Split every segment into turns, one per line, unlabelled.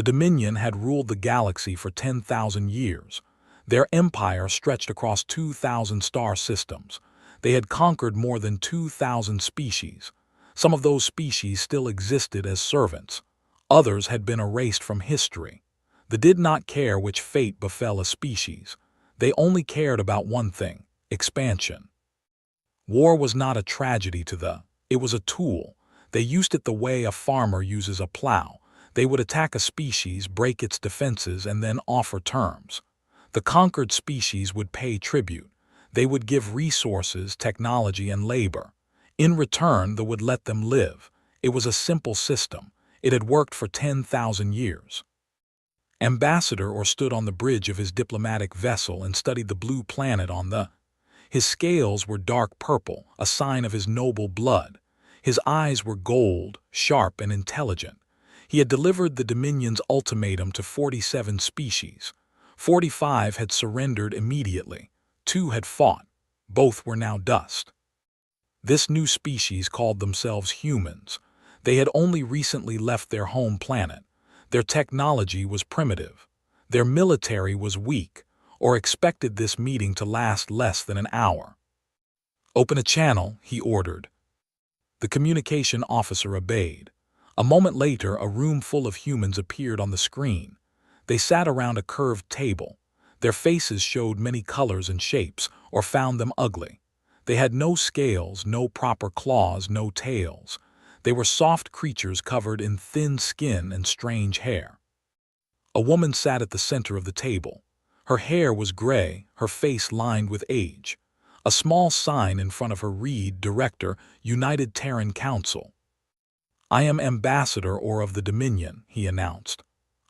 The Dominion had ruled the galaxy for 10,000 years. Their empire stretched across 2,000 star systems. They had conquered more than 2,000 species. Some of those species still existed as servants. Others had been erased from history. They did not care which fate befell a species. They only cared about one thing: expansion. War was not a tragedy to them. It was a tool. They used it the way a farmer uses a plow. They would attack a species, break its defenses, and then offer terms. The conquered species would pay tribute. They would give resources, technology, and labor. In return, they would let them live. It was a simple system. It had worked for 10,000 years. Ambassador stood on the bridge of his diplomatic vessel and studied the blue planet on the. His scales were dark purple, a sign of his noble blood. His eyes were gold, sharp and intelligent. He had delivered the Dominion's ultimatum to 47 species. 45 had surrendered immediately. 2 had fought. Both were now dust. This new species called themselves humans. They had only recently left their home planet. Their technology was primitive. Their military was weak, or expected this meeting to last less than an hour. "Open a channel," he ordered. The communication officer obeyed. A moment later, a room full of humans appeared on the screen. They sat around a curved table. Their faces showed many colors and shapes, or found them ugly. They had no scales, no proper claws, no tails. They were soft creatures covered in thin skin and strange hair. A woman sat at the center of the table. Her hair was gray, her face lined with age. A small sign in front of her read, "Director, United Terran Council." "I am Ambassador of the Dominion," he announced.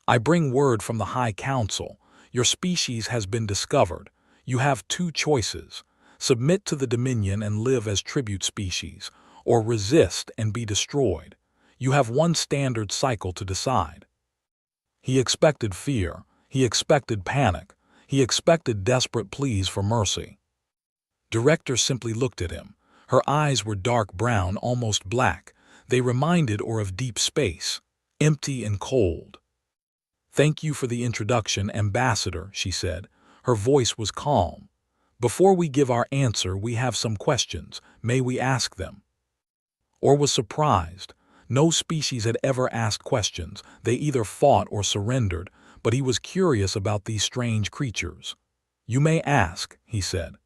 "I bring word from the High Council. Your species has been discovered. You have 2 choices: submit to the Dominion and live as tribute species, or resist and be destroyed. You have one standard cycle to decide." He expected fear. He expected panic. He expected desperate pleas for mercy. Director simply looked at him. Her eyes were dark brown, almost black. They reminded of deep space, empty and cold. "Thank you for the introduction, Ambassador," she said. Her voice was calm. "Before we give our answer, we have some questions. May we ask them?" Was surprised. No species had ever asked questions. They either fought or surrendered, but he was curious about these strange creatures. "You may ask," he said.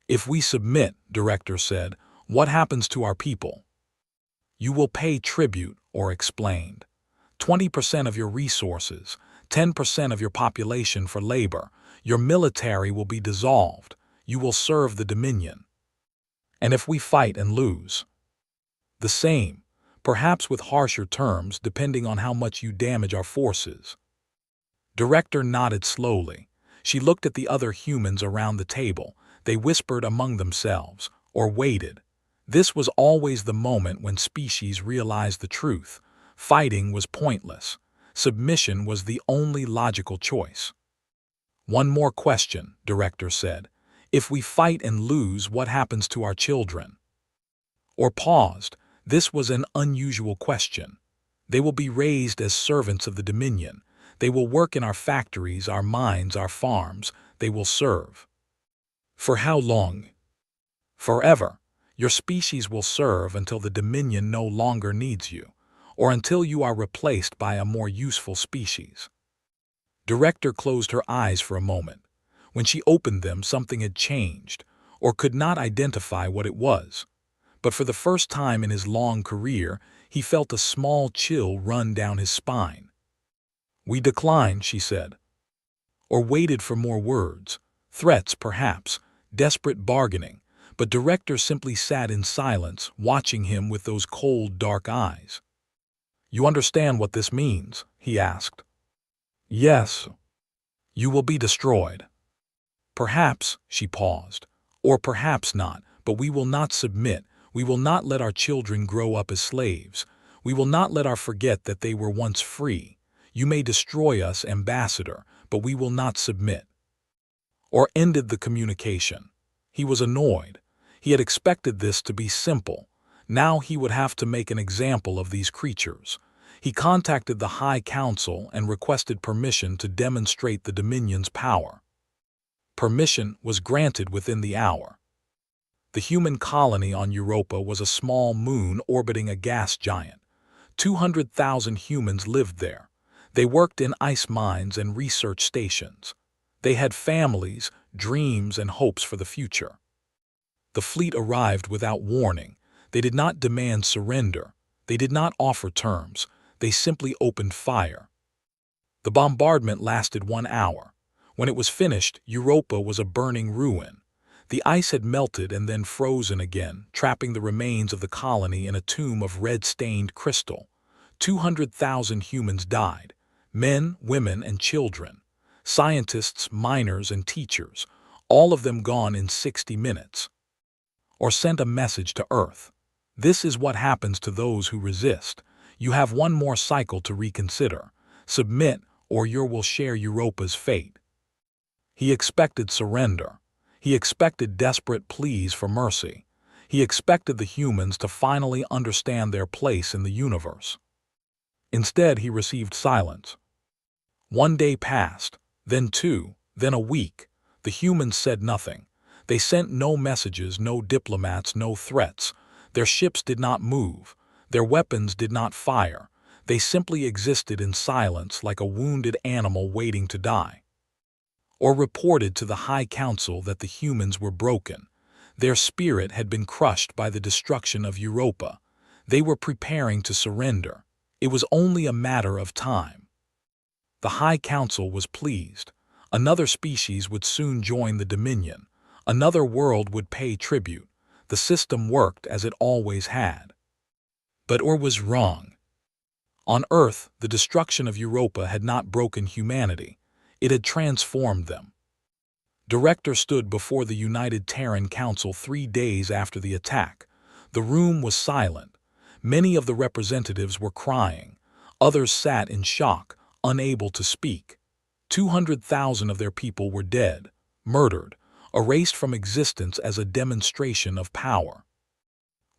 "If we submit," Director said, "what happens to our people?" "You will pay tribute," explained. 20% of your resources, 10% of your population for labor. Your military will be dissolved. You will serve the Dominion. "And if we fight and lose?" "The same, perhaps with harsher terms depending on how much you damage our forces." Director nodded slowly. She looked at the other humans around the table. They whispered among themselves, or waited. This was always the moment when species realized the truth. Fighting was pointless. Submission was the only logical choice. "One more question," Director said. "If we fight and lose, what happens to our children?" Paused. This was an unusual question. "They will be raised as servants of the Dominion. They will work in our factories, our mines, our farms. They will serve." "For how long?" "Forever. Your species will serve until the Dominion no longer needs you, or until you are replaced by a more useful species." Director closed her eyes for a moment. When she opened them, something had changed, or could not identify what it was. But for the first time in his long career, he felt a small chill run down his spine. "We decline," she said. Waited for more words. Threats, perhaps. Desperate bargaining. But Director simply sat in silence, watching him with those cold, dark eyes. "You understand what this means?" he asked. "Yes." "You will be destroyed." "Perhaps," she paused. "Or perhaps not, but we will not submit. We will not let our children grow up as slaves. We will not let our forget that they were once free. You may destroy us, Ambassador, but we will not submit." Ended the communication. He was annoyed. He had expected this to be simple. Now he would have to make an example of these creatures. He contacted the High Council and requested permission to demonstrate the Dominion's power. Permission was granted within the hour. The human colony on Europa was a small moon orbiting a gas giant. 200,000 humans lived there. They worked in ice mines and research stations. They had families, dreams, and hopes for the future. The fleet arrived without warning. They did not demand surrender. They did not offer terms. They simply opened fire. The bombardment lasted 1 hour. When it was finished, Europa was a burning ruin. The ice had melted and then frozen again, trapping the remains of the colony in a tomb of red-stained crystal. 200,000 humans died. Men, women, and children. Scientists, miners, and teachers. All of them gone in 60 minutes. Or sent a message to Earth. This is what happens to those who resist. You have one more cycle to reconsider. Submit, or you will share Europa's fate. He expected surrender. He expected desperate pleas for mercy. He expected the humans to finally understand their place in the universe. Instead, he received silence. 1 day passed, then 2, then a week. The humans said nothing. They sent no messages, no diplomats, no threats. Their ships did not move. Their weapons did not fire. They simply existed in silence like a wounded animal waiting to die. Or reported to the High Council that the humans were broken. Their spirit had been crushed by the destruction of Europa. They were preparing to surrender. It was only a matter of time. The High Council was pleased. Another species would soon join the Dominion. Another world would pay tribute. The system worked as it always had. But Or was wrong. On Earth, the destruction of Europa had not broken humanity. It had transformed them. Director stood before the United Terran Council 3 days after the attack. The room was silent. Many of the representatives were crying. Others sat in shock, unable to speak. 200,000 of their people were dead, murdered, erased from existence as a demonstration of power.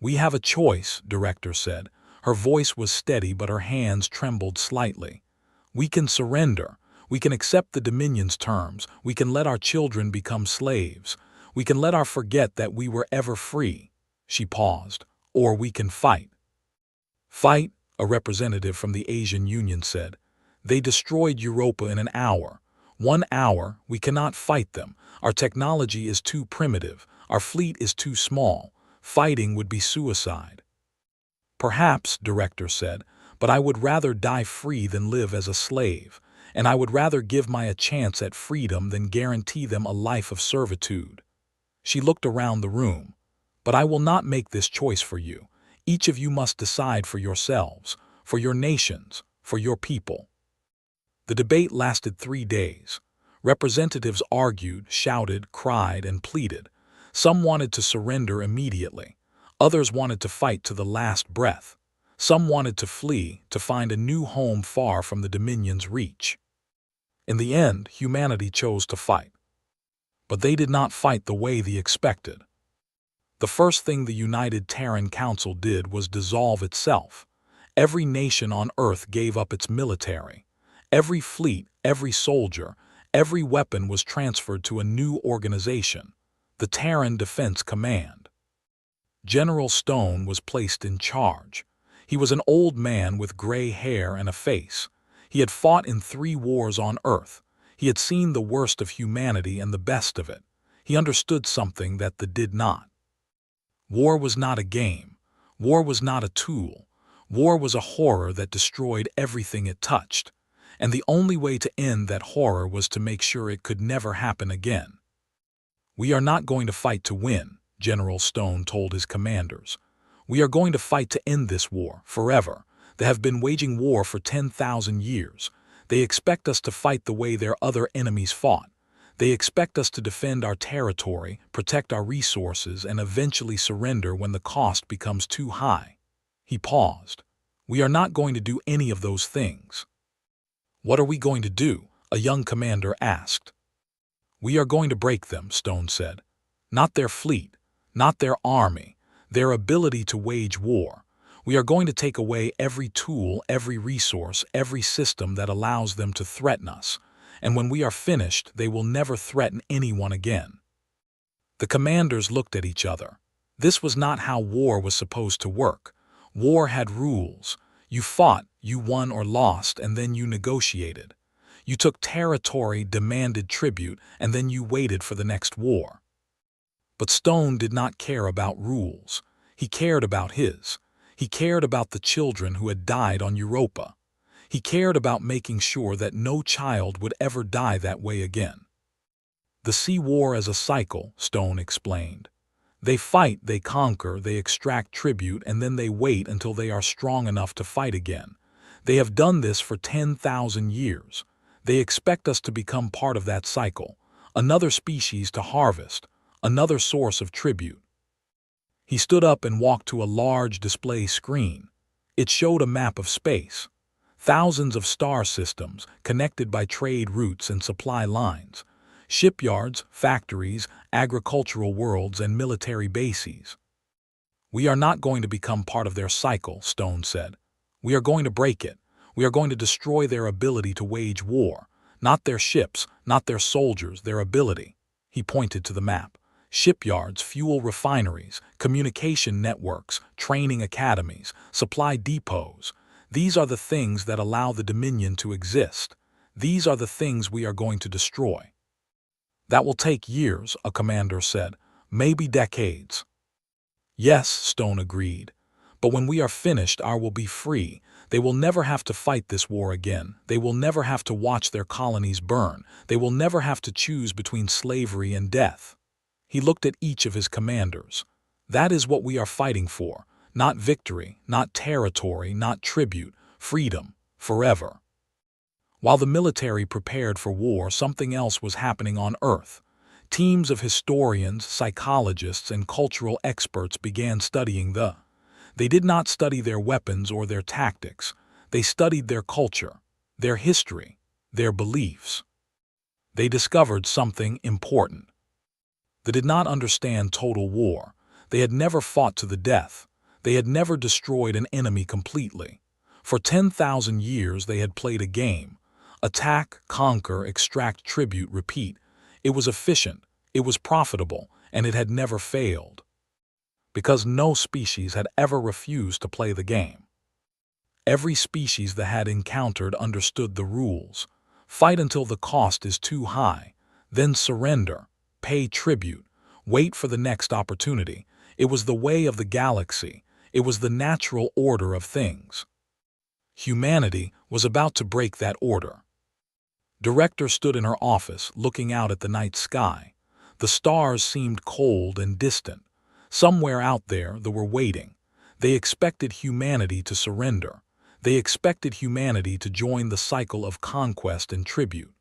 "We have a choice," Director said. Her voice was steady, but her hands trembled slightly. "We can surrender. We can accept the Dominion's terms. We can let our children become slaves. We can let our forget that we were ever free." She paused. "Or we can fight." "Fight," a representative from the Asian Union said. "They destroyed Europa in an hour. 1 hour, we cannot fight them. Our technology is too primitive. Our fleet is too small. Fighting would be suicide." "Perhaps," Director said, "but I would rather die free than live as a slave. And I would rather give my a chance at freedom than guarantee them a life of servitude." She looked around the room. "But I will not make this choice for you. Each of you must decide for yourselves, for your nations, for your people." The debate lasted 3 days. Representatives argued, shouted, cried, and pleaded. Some wanted to surrender immediately. Others wanted to fight to the last breath. Some wanted to flee, to find a new home far from the Dominion's reach. In the end, humanity chose to fight. But they did not fight the way they expected. The first thing the United Terran Council did was dissolve itself. Every nation on Earth gave up its military. Every fleet, every soldier, every weapon was transferred to a new organization, the Terran Defense Command. General Stone was placed in charge. He was an old man with gray hair and a face. He had fought in 3 wars on Earth. He had seen the worst of humanity and the best of it. He understood something that they did not. War was not a game. War was not a tool. War was a horror that destroyed everything it touched. And the only way to end that horror was to make sure it could never happen again. "We are not going to fight to win," General Stone told his commanders. "We are going to fight to end this war, forever. They have been waging war for 10,000 years. They expect us to fight the way their other enemies fought. They expect us to defend our territory, protect our resources, and eventually surrender when the cost becomes too high." He paused. "We are not going to do any of those things." "What are we going to do?" a young commander asked. "We are going to break them," Stone said. "Not their fleet, not their army, their ability to wage war. We are going to take away every tool, every resource, every system that allows them to threaten us. And when we are finished, they will never threaten anyone again. The commanders looked at each other. This was not how war was supposed to work. War had rules. You fought, you won or lost, and then you negotiated. You took territory, demanded tribute, and then you waited for the next war. But Stone did not care about rules. He cared about his. He cared about the children who had died on Europa. He cared about making sure that no child would ever die that way again. The sea war as a cycle, Stone explained. They fight, they conquer, they extract tribute, and then they wait until they are strong enough to fight again. They have done this for 10,000 years. They expect us to become part of that cycle, another species to harvest, another source of tribute. He stood up and walked to a large display screen. It showed a map of space. Thousands of star systems connected by trade routes and supply lines. Shipyards, factories, agricultural worlds, and military bases. We are not going to become part of their cycle, Stone said. We are going to break it. We are going to destroy their ability to wage war. Not their ships, not their soldiers, their ability. He pointed to the map. Shipyards, fuel refineries, communication networks, training academies, supply depots. These are the things that allow the Dominion to exist. These are the things we are going to destroy. That will take years, a commander said, maybe decades. Yes, Stone agreed. But when we are finished, our will be free. They will never have to fight this war again. They will never have to watch their colonies burn. They will never have to choose between slavery and death. He looked at each of his commanders. That is what we are fighting for. Not victory, not territory, not tribute, freedom, forever. While the military prepared for war, something else was happening on Earth. Teams of historians, psychologists, and cultural experts began studying the. They did not study their weapons or their tactics. They studied their culture, their history, their beliefs. They discovered something important. They did not understand total war. They had never fought to the death. They had never destroyed an enemy completely. For 10,000 years they had played a game. Attack, conquer, extract tribute, repeat. It was efficient, it was profitable, and it had never failed. Because no species had ever refused to play the game. Every species that had encountered understood the rules. Fight until the cost is too high, then surrender, pay tribute, wait for the next opportunity. It was the way of the galaxy. It was the natural order of things. Humanity was about to break that order. Director stood in her office, looking out at the night sky. The stars seemed cold and distant. Somewhere out there they were waiting. They expected humanity to surrender. They expected humanity to join the cycle of conquest and tribute.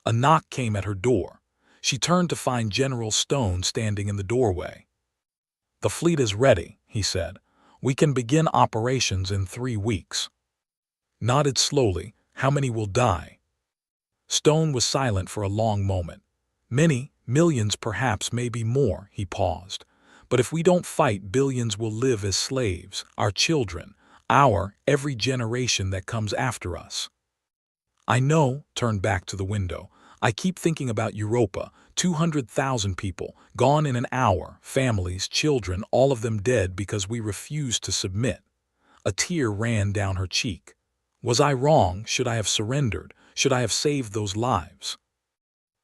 A knock came at her door. She turned to find General Stone standing in the doorway. "The fleet is ready," he said. "We can begin operations in 3 weeks." Nodded slowly. "How many will die?" Stone was silent for a long moment. "Many, millions perhaps, maybe more," he paused. "But if we don't fight, billions will live as slaves, our children, every generation that comes after us." "I know," turned back to the window. "I keep thinking about Europa, 200,000 people, gone in an hour, families, children, all of them dead because we refused to submit." A tear ran down her cheek. "Was I wrong? Should I have surrendered? Should I have saved those lives?"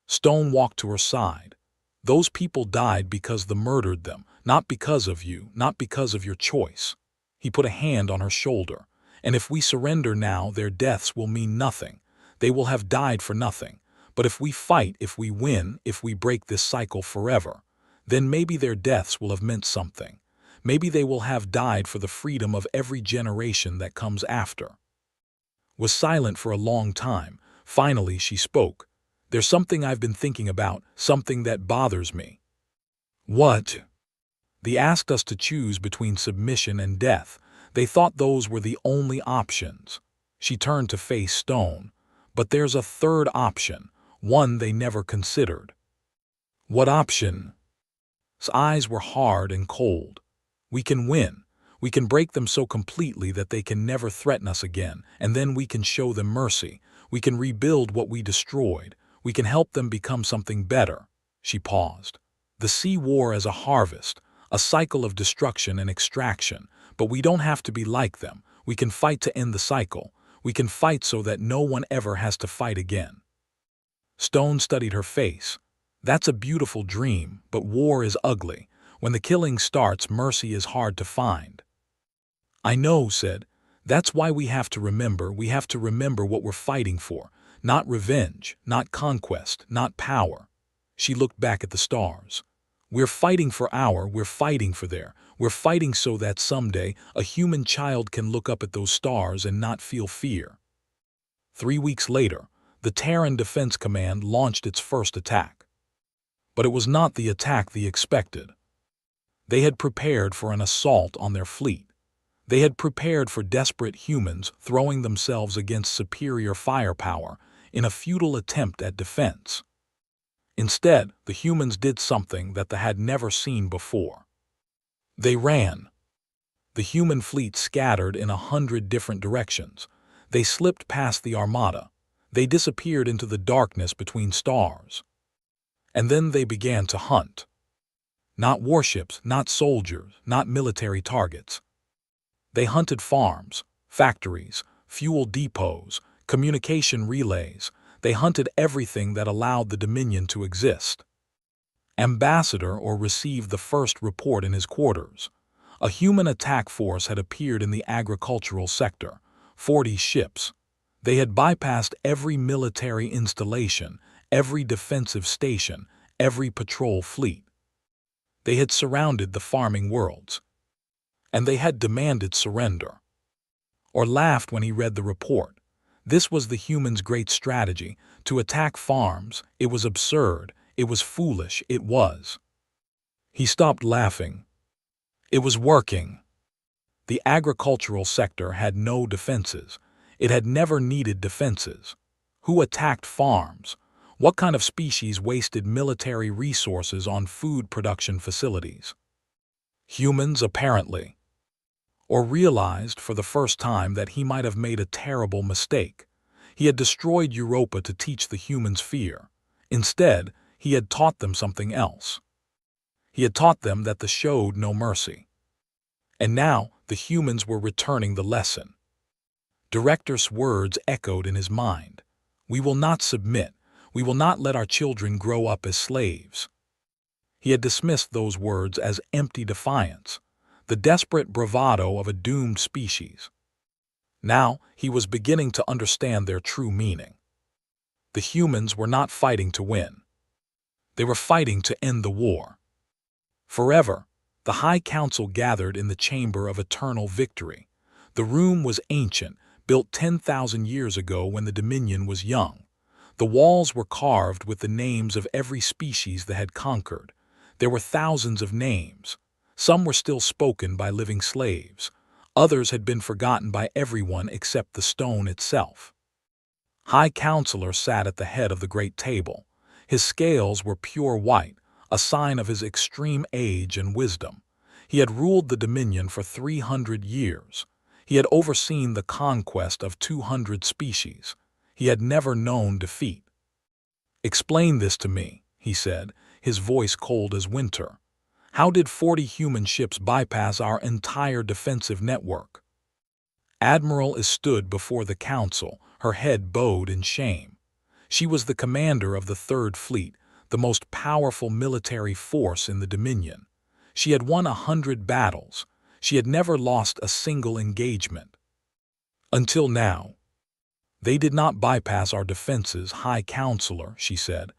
Stone walked to her side. "Those people died because the murdered them, not because of you, not because of your choice." He put a hand on her shoulder. "And if we surrender now, their deaths will mean nothing. They will have died for nothing. But if we fight, if we win, if we break this cycle forever, then maybe their deaths will have meant something. Maybe they will have died for the freedom of every generation that comes after." Was silent for a long time. Finally, she spoke. "There's something I've been thinking about, something that bothers me." "What?" "They asked us to choose between submission and death. They thought those were the only options." She turned to face Stone. "But there's a third option, one they never considered." "What option?" His eyes were hard and cold. "We can win. We can break them so completely that they can never threaten us again, and then we can show them mercy. We can rebuild what we destroyed. We can help them become something better." She paused. "The sea war as a harvest, a cycle of destruction and extraction, but we don't have to be like them. We can fight to end the cycle. We can fight so that no one ever has to fight again." Stone studied her face. "That's a beautiful dream, but war is ugly. When the killing starts, mercy is hard to find." "I know," said. "That's why we have to remember what we're fighting for. Not revenge, not conquest, not power." She looked back at the stars. We're fighting for we're fighting so that someday a human child can look up at those stars and not feel fear." 3 weeks later, the Terran Defense Command launched its first attack. But it was not the attack they expected. They had prepared for an assault on their fleet. They had prepared for desperate humans throwing themselves against superior firepower in a futile attempt at defense. Instead, the humans did something that they had never seen before. They ran. The human fleet scattered in 100 different directions. They slipped past the armada. They disappeared into the darkness between stars. And then they began to hunt. Not warships, not soldiers, not military targets. They hunted farms, factories, fuel depots, communication relays. They hunted everything that allowed the Dominion to exist. Ambassador or received the first report in his quarters. A human attack force had appeared in the agricultural sector, 40 ships. They had bypassed every military installation, every defensive station, every patrol fleet. They had surrounded the farming worlds. And they had demanded surrender. Or laughed when he read the report. This was the humans' great strategy, to attack farms. It was absurd. It was foolish. It was. He stopped laughing. It was working. The agricultural sector had no defenses. It had never needed defenses. Who attacked farms? What kind of species wasted military resources on food production facilities? Humans, apparently. Or realized for the first time that he might have made a terrible mistake. He had destroyed Europa to teach the humans fear. Instead, he had taught them something else. He had taught them that they showed no mercy. And now the humans were returning the lesson. Director's words echoed in his mind. We will not submit. We will not let our children grow up as slaves. He had dismissed those words as empty defiance, the desperate bravado of a doomed species. Now he was beginning to understand their true meaning. The humans were not fighting to win. They were fighting to end the war. Forever, the High Council gathered in the Chamber of Eternal Victory. The room was ancient, built 10,000 years ago when the Dominion was young. The walls were carved with the names of every species they had conquered. There were thousands of names. Some were still spoken by living slaves. Others had been forgotten by everyone except the stone itself. High Counselor sat at the head of the great table. His scales were pure white, a sign of his extreme age and wisdom. He had ruled the Dominion for 300 years. He had overseen the conquest of 200 species. He had never known defeat. "Explain this to me," he said, his voice cold as winter. "How did 40 human ships bypass our entire defensive network?" Admiral stood before the council, her head bowed in shame. She was the commander of the Third Fleet, the most powerful military force in the Dominion. She had won 100 battles. She had never lost a single engagement. Until now. "They did not bypass our defenses, High Counselor," she said.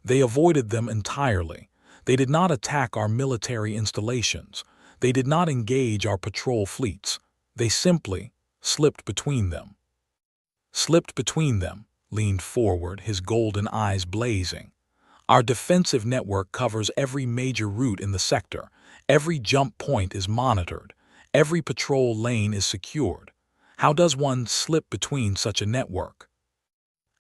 "They avoided them entirely. They did not attack our military installations. They did not engage our patrol fleets. They simply slipped between them." Slipped between them, leaned forward, his golden eyes blazing. "Our defensive network covers every major route in the sector. Every jump point is monitored. Every patrol lane is secured. How does one slip between such a network?"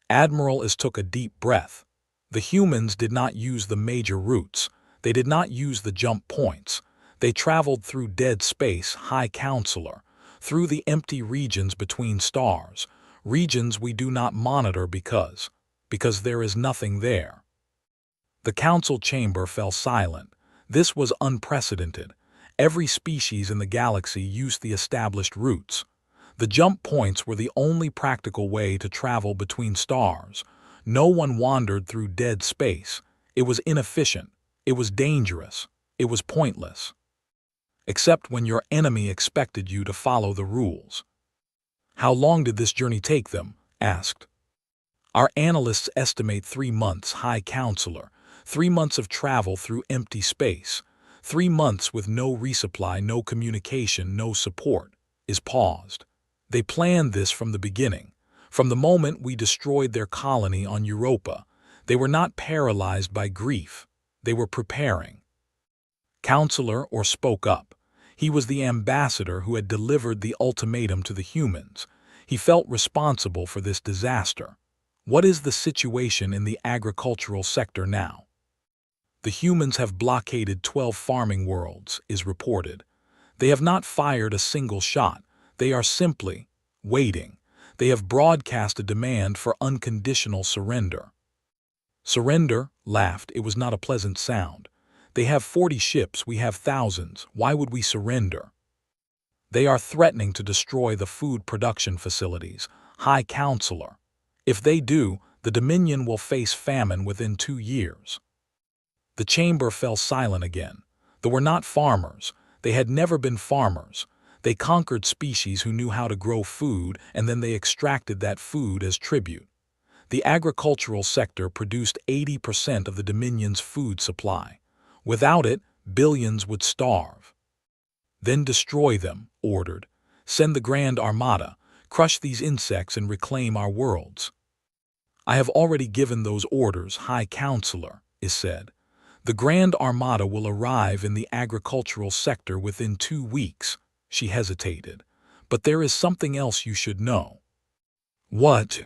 Admiral took a deep breath. The humans did not use the major routes. They did not use the jump points. They traveled through dead space, High Counselor, through the empty regions between stars, regions we do not monitor because there is nothing there. The council chamber fell silent. This was unprecedented. Every species in the galaxy used the established routes. The jump points were the only practical way to travel between stars. No one wandered through dead space. It was inefficient. It was dangerous. It was pointless. Except when your enemy expected you to follow the rules. How long did this journey take them? Asked. Our analysts estimate 3 months, High Counselor. 3 months of travel through empty space. 3 months with no resupply, no communication, no support. Is paused. They planned this from the beginning. From the moment we destroyed their colony on Europa, they were not paralyzed by grief. They were preparing. Counselor or spoke up. He was the ambassador who had delivered the ultimatum to the humans. He felt responsible for this disaster. What is the situation in the agricultural sector now? The humans have blockaded 12 farming worlds, is reported. They have not fired a single shot. They are simply waiting. They have broadcast a demand for unconditional surrender. Surrender, laughed. It was not a pleasant sound. They have 40 ships, we have thousands. Why would we surrender? They are threatening to destroy the food production facilities. High Counselor. If they do, the Dominion will face famine within 2 years. The chamber fell silent again. They were not farmers. They had never been farmers. They conquered species who knew how to grow food, and then they extracted that food as tribute. The agricultural sector produced 80% of the Dominion's food supply. Without it, billions would starve. Then destroy them, ordered. Send the Grand Armada, crush these insects and reclaim our worlds. I have already given those orders, High Counselor, is said. The Grand Armada will arrive in the agricultural sector within 2 weeks. She hesitated. But there is something else you should know. What?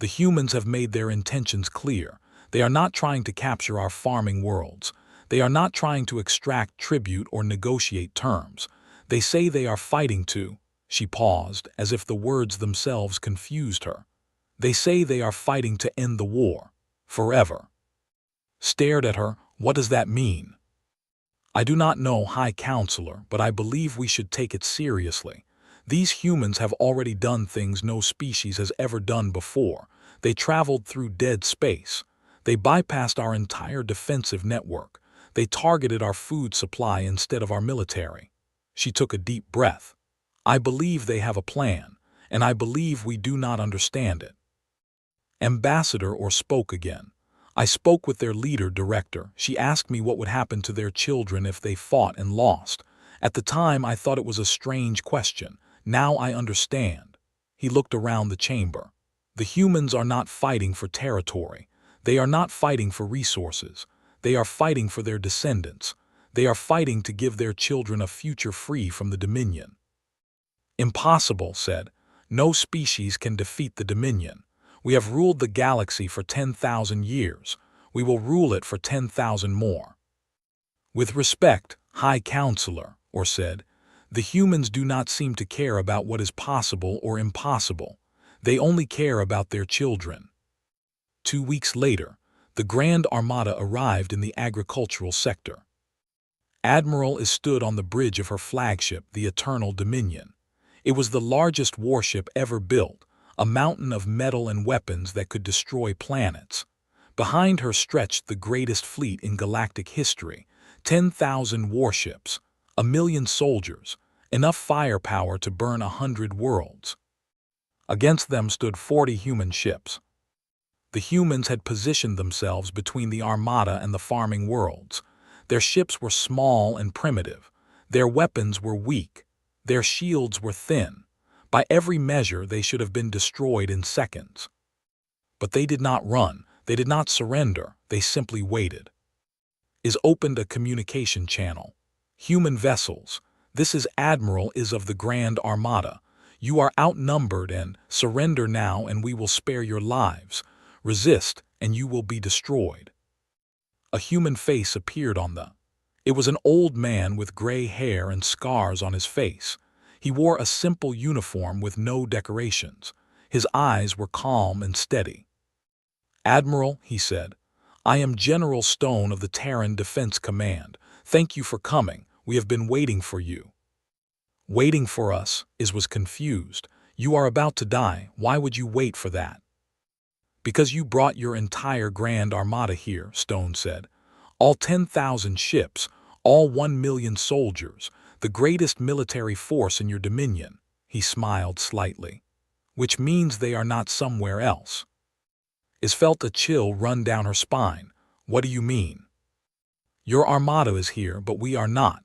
The humans have made their intentions clear. They are not trying to capture our farming worlds. They are not trying to extract tribute or negotiate terms. They say they are fighting to. She paused, as if the words themselves confused her. They say they are fighting to end the war. Forever. Stared at her. What does that mean? I do not know, High Counselor, but I believe we should take it seriously. These humans have already done things no species has ever done before. They traveled through dead space. They bypassed our entire defensive network. They targeted our food supply instead of our military. She took a deep breath. I believe they have a plan, and I believe we do not understand it. Ambassador or spoke again. I spoke with their leader, director. She asked me what would happen to their children if they fought and lost. At the time, I thought it was a strange question. Now I understand. He looked around the chamber. The humans are not fighting for territory. They are not fighting for resources. They are fighting for their descendants. They are fighting to give their children a future free from the Dominion. Impossible, said. No species can defeat the Dominion. We have ruled the galaxy for 10,000 years. We will rule it for 10,000 more. With respect, High Counselor, or said, the humans do not seem to care about what is possible or impossible. They only care about their children. 2 weeks later, the Grand Armada arrived in the agricultural sector. Admiral is stood on the bridge of her flagship, the Eternal Dominion. It was the largest warship ever built, a mountain of metal and weapons that could destroy planets. Behind her stretched the greatest fleet in galactic history, 10,000 warships, 1,000,000 soldiers, enough firepower to burn 100 worlds. Against them stood 40 human ships. The humans had positioned themselves between the Armada and the farming worlds. Their ships were small and primitive. Their weapons were weak. Their shields were thin. By every measure, they should have been destroyed in seconds. But they did not run. They did not surrender. They simply waited. Is opened a communication channel. Human vessels. This is Admiral is of the Grand Armada. You are outnumbered and surrender now and we will spare your lives. Resist and you will be destroyed. A human face appeared on the It was an old man with gray hair and scars on his face. He wore a simple uniform with no decorations. His eyes were calm and steady. "Admiral," he said, "I am General Stone of the Terran Defense Command. Thank you for coming. We have been waiting for you." "Waiting for us?" Is was confused. "You are about to die. Why would you wait for that?" "Because you brought your entire Grand Armada here," Stone said. "All 10,000 ships, all 1 million soldiers, the greatest military force in your dominion." He smiled slightly. "Which means they are not somewhere else." Is felt a chill run down her spine. "What do you mean?" "Your armada is here, but we are not."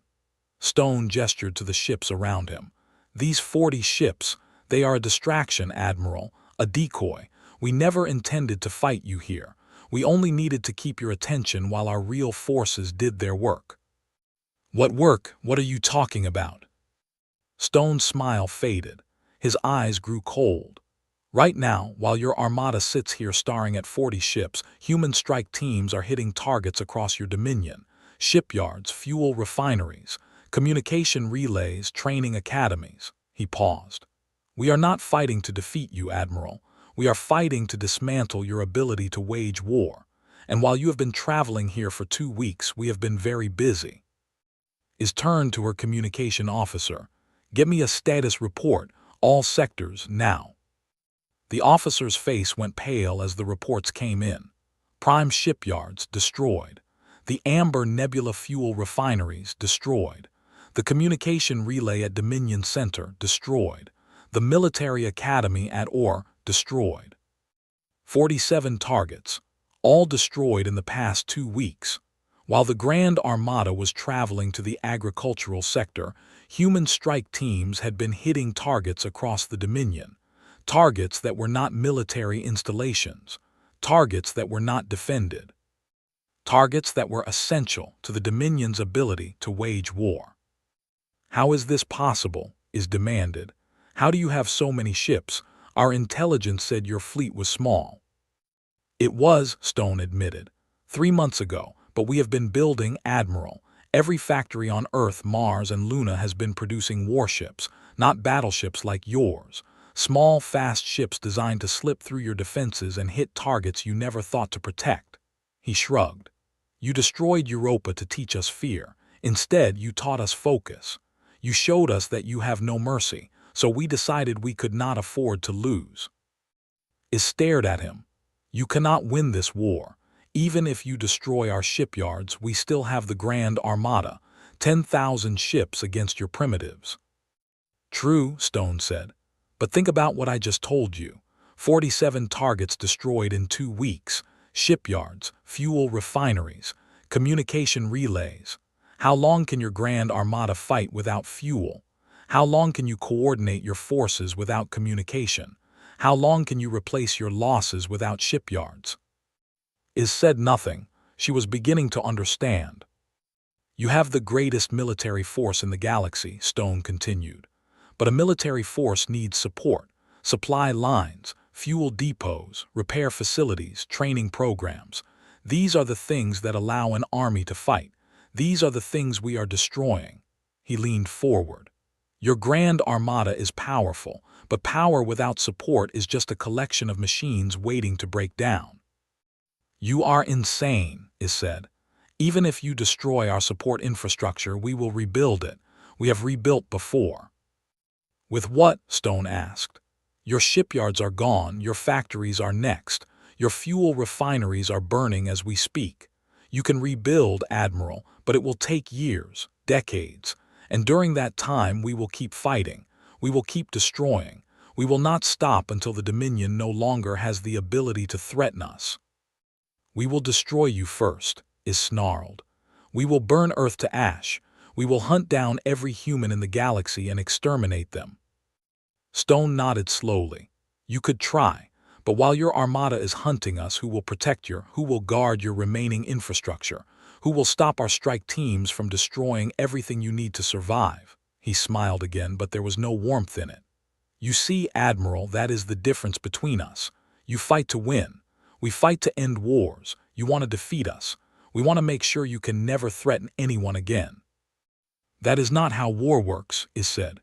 Stone gestured to the ships around him. "These 40 ships, they are a distraction, Admiral, a decoy. We never intended to fight you here. We only needed to keep your attention while our real forces did their work." "What work? What are you talking about?" Stone's smile faded. His eyes grew cold. "Right now, while your armada sits here staring at 40 ships, human strike teams are hitting targets across your dominion. Shipyards, fuel refineries, communication relays, training academies." He paused. "We are not fighting to defeat you, Admiral. We are fighting to dismantle your ability to wage war. And while you have been traveling here for 2 weeks, we have been very busy." Is turned to her communication officer. "Get me a status report, all sectors, now." The officer's face went pale as the reports came in. Prime shipyards, destroyed. The Amber Nebula fuel refineries, destroyed. The communication relay at Dominion Center, destroyed. The military academy at Ore, destroyed. 47 targets, all destroyed in the past 2 weeks. While the Grand Armada was traveling to the agricultural sector, human strike teams had been hitting targets across the Dominion. Targets that were not military installations. Targets that were not defended. Targets that were essential to the Dominion's ability to wage war. "How is this possible?" Is demanded. "How do you have so many ships? Our intelligence said your fleet was small." "It was," Stone admitted, 3 months ago, but we have been building, Admiral. Every factory on Earth, Mars, and Luna has been producing warships, not battleships like yours. Small, fast ships designed to slip through your defenses and hit targets you never thought to protect." He shrugged. "You destroyed Europa to teach us fear. Instead, you taught us focus. You showed us that you have no mercy, so we decided we could not afford to lose." Is stared at him. "You cannot win this war. Even if you destroy our shipyards, we still have the Grand Armada, 10,000 ships against your primitives." "True," Stone said. "But think about what I just told you. 47 targets destroyed in 2 weeks. Shipyards, fuel refineries, communication relays. How long can your Grand Armada fight without fuel? How long can you coordinate your forces without communication? How long can you replace your losses without shipyards?" Is said nothing. She was beginning to understand. "You have the greatest military force in the galaxy," Stone continued. "But a military force needs support, supply lines, fuel depots, repair facilities, training programs. These are the things that allow an army to fight. These are the things we are destroying." He leaned forward. "Your Grand Armada is powerful, but power without support is just a collection of machines waiting to break down." "You are insane," Is said. "Even if you destroy our support infrastructure, we will rebuild it. We have rebuilt before." "With what?" Stone asked. "Your shipyards are gone, your factories are next, your fuel refineries are burning as we speak. You can rebuild, Admiral, but it will take years, decades. And during that time we will keep fighting. We will keep destroying. We will not stop until the Dominion no longer has the ability to threaten us." "We will destroy you first," Is snarled. "We will burn Earth to ash. We will hunt down every human in the galaxy and exterminate them." Stone nodded slowly. "You could try, but while your armada is hunting us, who will protect who will guard your remaining infrastructure? Who will stop our strike teams from destroying everything you need to survive?" He smiled again, but there was no warmth in it. "You see, Admiral, that is the difference between us. You fight to win. We fight to end wars. You want to defeat us. We want to make sure you can never threaten anyone again. That is not how war works, Is said.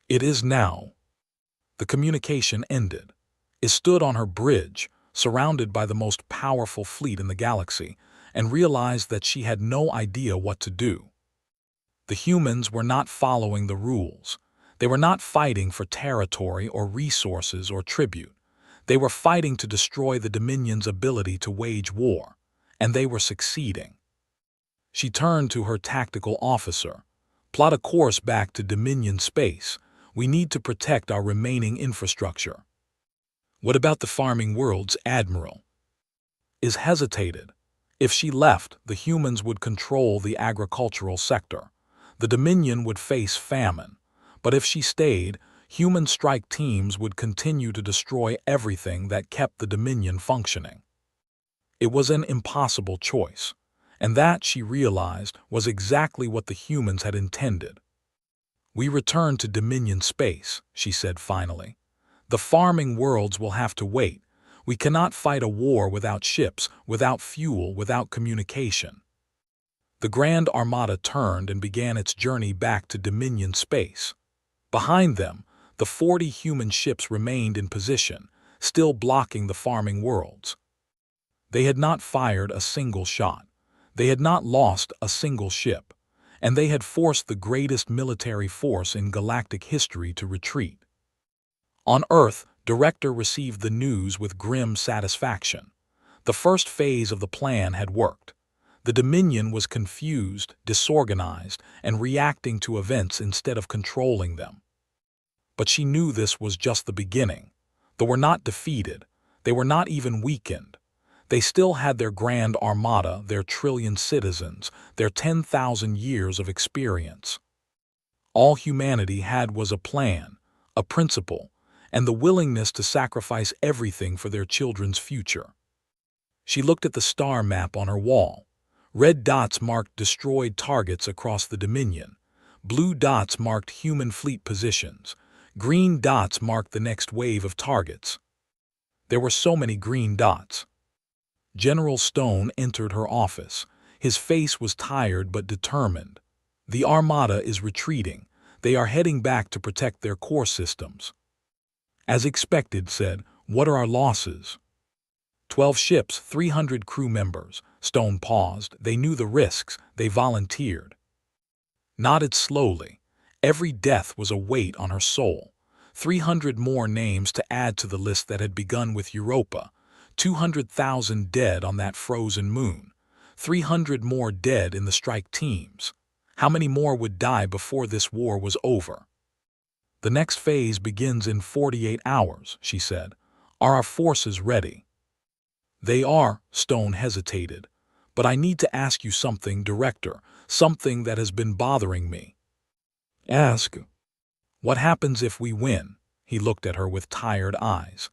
It is now. The communication ended. Is stood on her bridge, surrounded by the most powerful fleet in the galaxy, and realized that she had no idea what to do. The humans were not following the rules. They were not fighting for territory or resources or tribute. They were fighting to destroy the Dominion's ability to wage war, and they were succeeding. She turned to her tactical officer. Plot a course back to Dominion space. We need to protect our remaining infrastructure. What about the farming worlds, Admiral? Is hesitated. If she left, the humans would control the agricultural sector. The Dominion would face famine. But if she stayed, human strike teams would continue to destroy everything that kept the Dominion functioning. It was an impossible choice, and that, she realized, was exactly what the humans had intended. We return to Dominion space, she said finally. The farming worlds will have to wait. We cannot fight a war without ships, without fuel, without communication. The Grand Armada turned and began its journey back to Dominion space. Behind them, the 40 human ships remained in position, still blocking the farming worlds. They had not fired a single shot. They had not lost a single ship, and they had forced the greatest military force in galactic history to retreat. On Earth, Director received the news with grim satisfaction. The first phase of the plan had worked. The Dominion was confused, disorganized, and reacting to events instead of controlling them. But she knew this was just the beginning. They were not defeated. They were not even weakened. They still had their Grand Armada, their trillion citizens, their 10,000 years of experience. All humanity had was a plan, a principle, and the willingness to sacrifice everything for their children's future. She looked at the star map on her wall. Red dots marked destroyed targets across the Dominion. Blue dots marked human fleet positions. Green dots marked the next wave of targets. There were so many green dots. General Stone entered her office. His face was tired but determined. The Armada is retreating. They are heading back to protect their core systems. As expected, said, what are our losses? 12 ships, 300 crew members. Stone paused. They knew the risks. They volunteered. Nodded slowly. Every death was a weight on her soul. 300 more names to add to the list that had begun with Europa. 200,000 dead on that frozen moon. 300 more dead in the strike teams. How many more would die before this war was over? The next phase begins in 48 hours, she said. Are our forces ready? They are, Stone hesitated. But I need to ask you something, Director, something that has been bothering me. Ask. What happens if we win? He looked at her with tired eyes.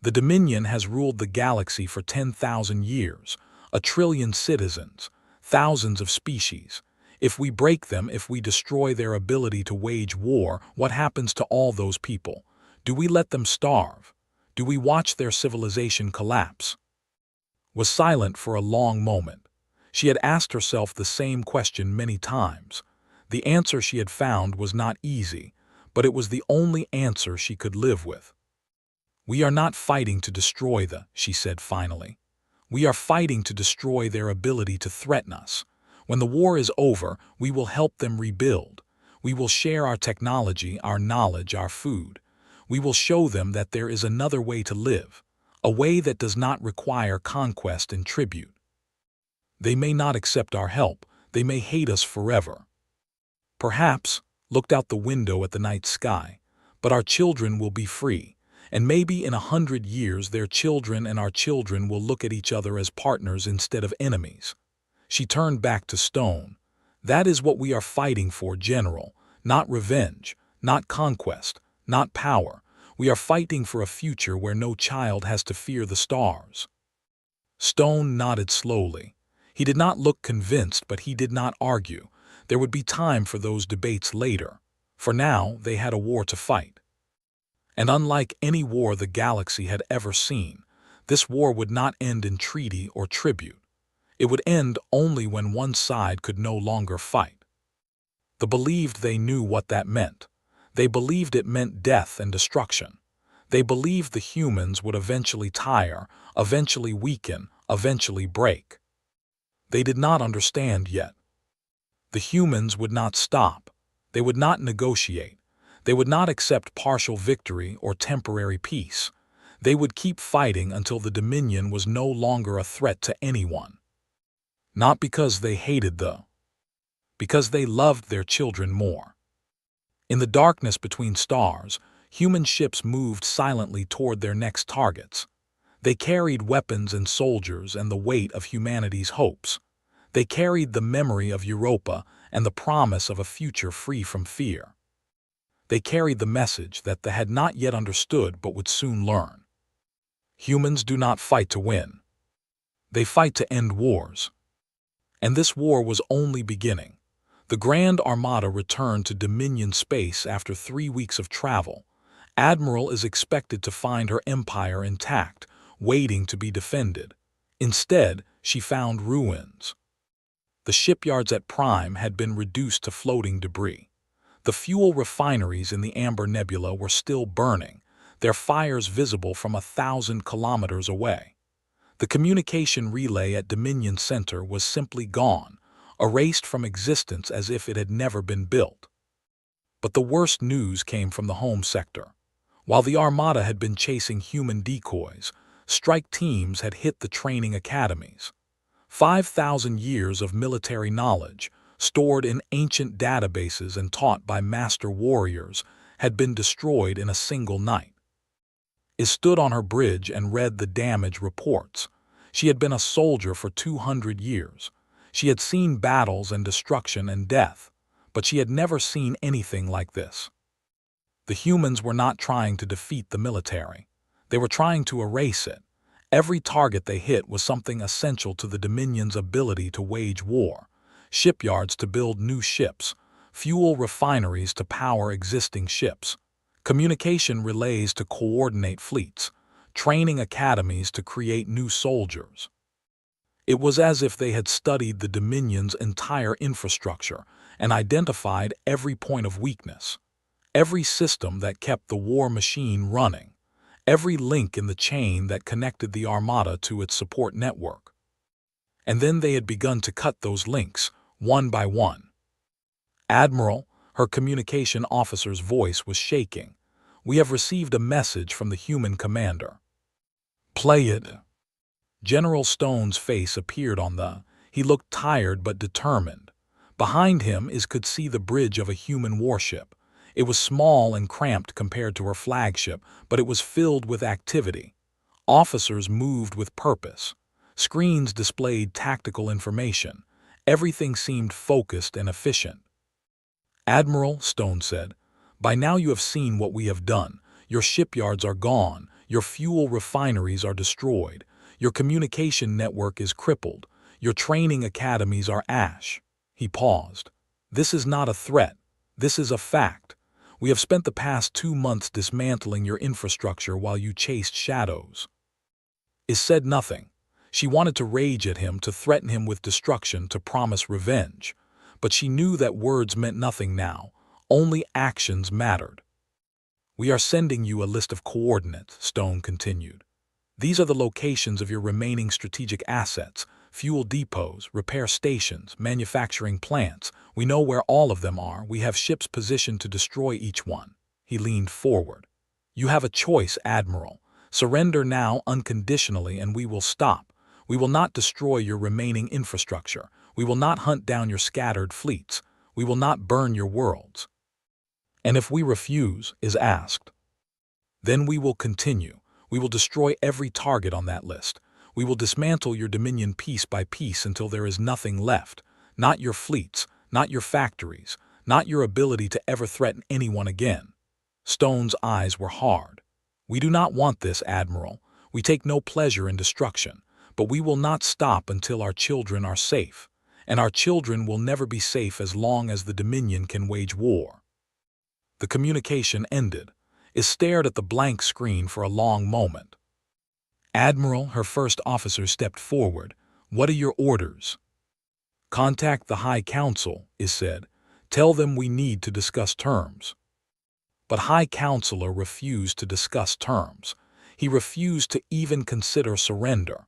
The Dominion has ruled the galaxy for 10,000 years, a trillion citizens, thousands of species. If we break them, if we destroy their ability to wage war, what happens to all those people? Do we let them starve? Do we watch their civilization collapse? Was silent for a long moment. She had asked herself the same question many times. The answer she had found was not easy, but it was the only answer she could live with. We are not fighting to destroy she said finally. We are fighting to destroy their ability to threaten us. When the war is over, we will help them rebuild. We will share our technology, our knowledge, our food. We will show them that there is another way to live, a way that does not require conquest and tribute. They may not accept our help. They may hate us forever. Perhaps, looked out the window at the night sky, but our children will be free, and maybe in 100 years their children and our children will look at each other as partners instead of enemies. She turned back to Stone. That is what we are fighting for, General. Not revenge, not conquest, not power. We are fighting for a future where no child has to fear the stars. Stone nodded slowly. He did not look convinced, but he did not argue. There would be time for those debates later. For now, they had a war to fight. And unlike any war the galaxy had ever seen, this war would not end in treaty or tribute. It would end only when one side could no longer fight. They believed they knew what that meant. They believed it meant death and destruction. They believed the humans would eventually tire, eventually weaken, eventually break. They did not understand yet. The humans would not stop. They would not negotiate. They would not accept partial victory or temporary peace. They would keep fighting until the Dominion was no longer a threat to anyone. Not because they hated because they loved their children more. In the darkness between stars, human ships moved silently toward their next targets. They carried weapons and soldiers and the weight of humanity's hopes. They carried the memory of Europa and the promise of a future free from fear. They carried the message that they had not yet understood but would soon learn. Humans do not fight to win. They fight to end wars. And this war was only beginning. The Grand Armada returned to Dominion space after 3 weeks of travel. Admiral is expected to find her empire intact, waiting to be defended. Instead, she found ruins. The shipyards at Prime had been reduced to floating debris. The fuel refineries in the Amber Nebula were still burning, their fires visible from 1,000 kilometers away. The communication relay at Dominion Center was simply gone, erased from existence as if it had never been built. But the worst news came from the home sector. While the Armada had been chasing human decoys, strike teams had hit the training academies. 5,000 years of military knowledge, stored in ancient databases and taught by master warriors, had been destroyed in a single night. Is stood on her bridge and read the damage reports. She had been a soldier for 200 years. She had seen battles and destruction and death, but she had never seen anything like this. The humans were not trying to defeat the military. They were trying to erase it. Every target they hit was something essential to the Dominion's ability to wage war. Shipyards to build new ships, fuel refineries to power existing ships, communication relays to coordinate fleets, training academies to create new soldiers. It was as if they had studied the Dominion's entire infrastructure and identified every point of weakness, every system that kept the war machine running, every link in the chain that connected the Armada to its support network. And then they had begun to cut those links, one by one. Admiral, her communication officer's voice was shaking. We have received a message from the human commander. Play it. General Stone's face appeared on he looked tired but determined. Behind him could see the bridge of a human warship. It was small and cramped compared to her flagship, but it was filled with activity. Officers moved with purpose. Screens displayed tactical information. Everything seemed focused and efficient. Admiral, Stone said, by now you have seen what we have done. Your shipyards are gone. Your fuel refineries are destroyed. Your communication network is crippled. Your training academies are ash. He paused. This is not a threat. This is a fact. We have spent the past 2 months dismantling your infrastructure while you chased shadows. Is said nothing. She wanted to rage at him, to threaten him with destruction, to promise revenge. But she knew that words meant nothing now. Only actions mattered. We are sending you a list of coordinates, Stone continued. These are the locations of your remaining strategic assets, fuel depots, repair stations, manufacturing plants. We know where all of them are. We have ships positioned to destroy each one. He leaned forward. You have a choice, Admiral. Surrender now unconditionally and we will stop. We will not destroy your remaining infrastructure. We will not hunt down your scattered fleets. We will not burn your worlds. And if we refuse, is asked. Then we will continue. We will destroy every target on that list. We will dismantle your Dominion piece by piece until there is nothing left. Not your fleets, not your factories, not your ability to ever threaten anyone again. Stone's eyes were hard. We do not want this, Admiral. We take no pleasure in destruction, but we will not stop until our children are safe. And our children will never be safe as long as the Dominion can wage war. The communication ended. Is stared at the blank screen for a long moment. Admiral, her first officer, stepped forward. What are your orders? Contact the High Council, is said. Tell them we need to discuss terms. But High Counselor refused to discuss terms. He refused to even consider surrender.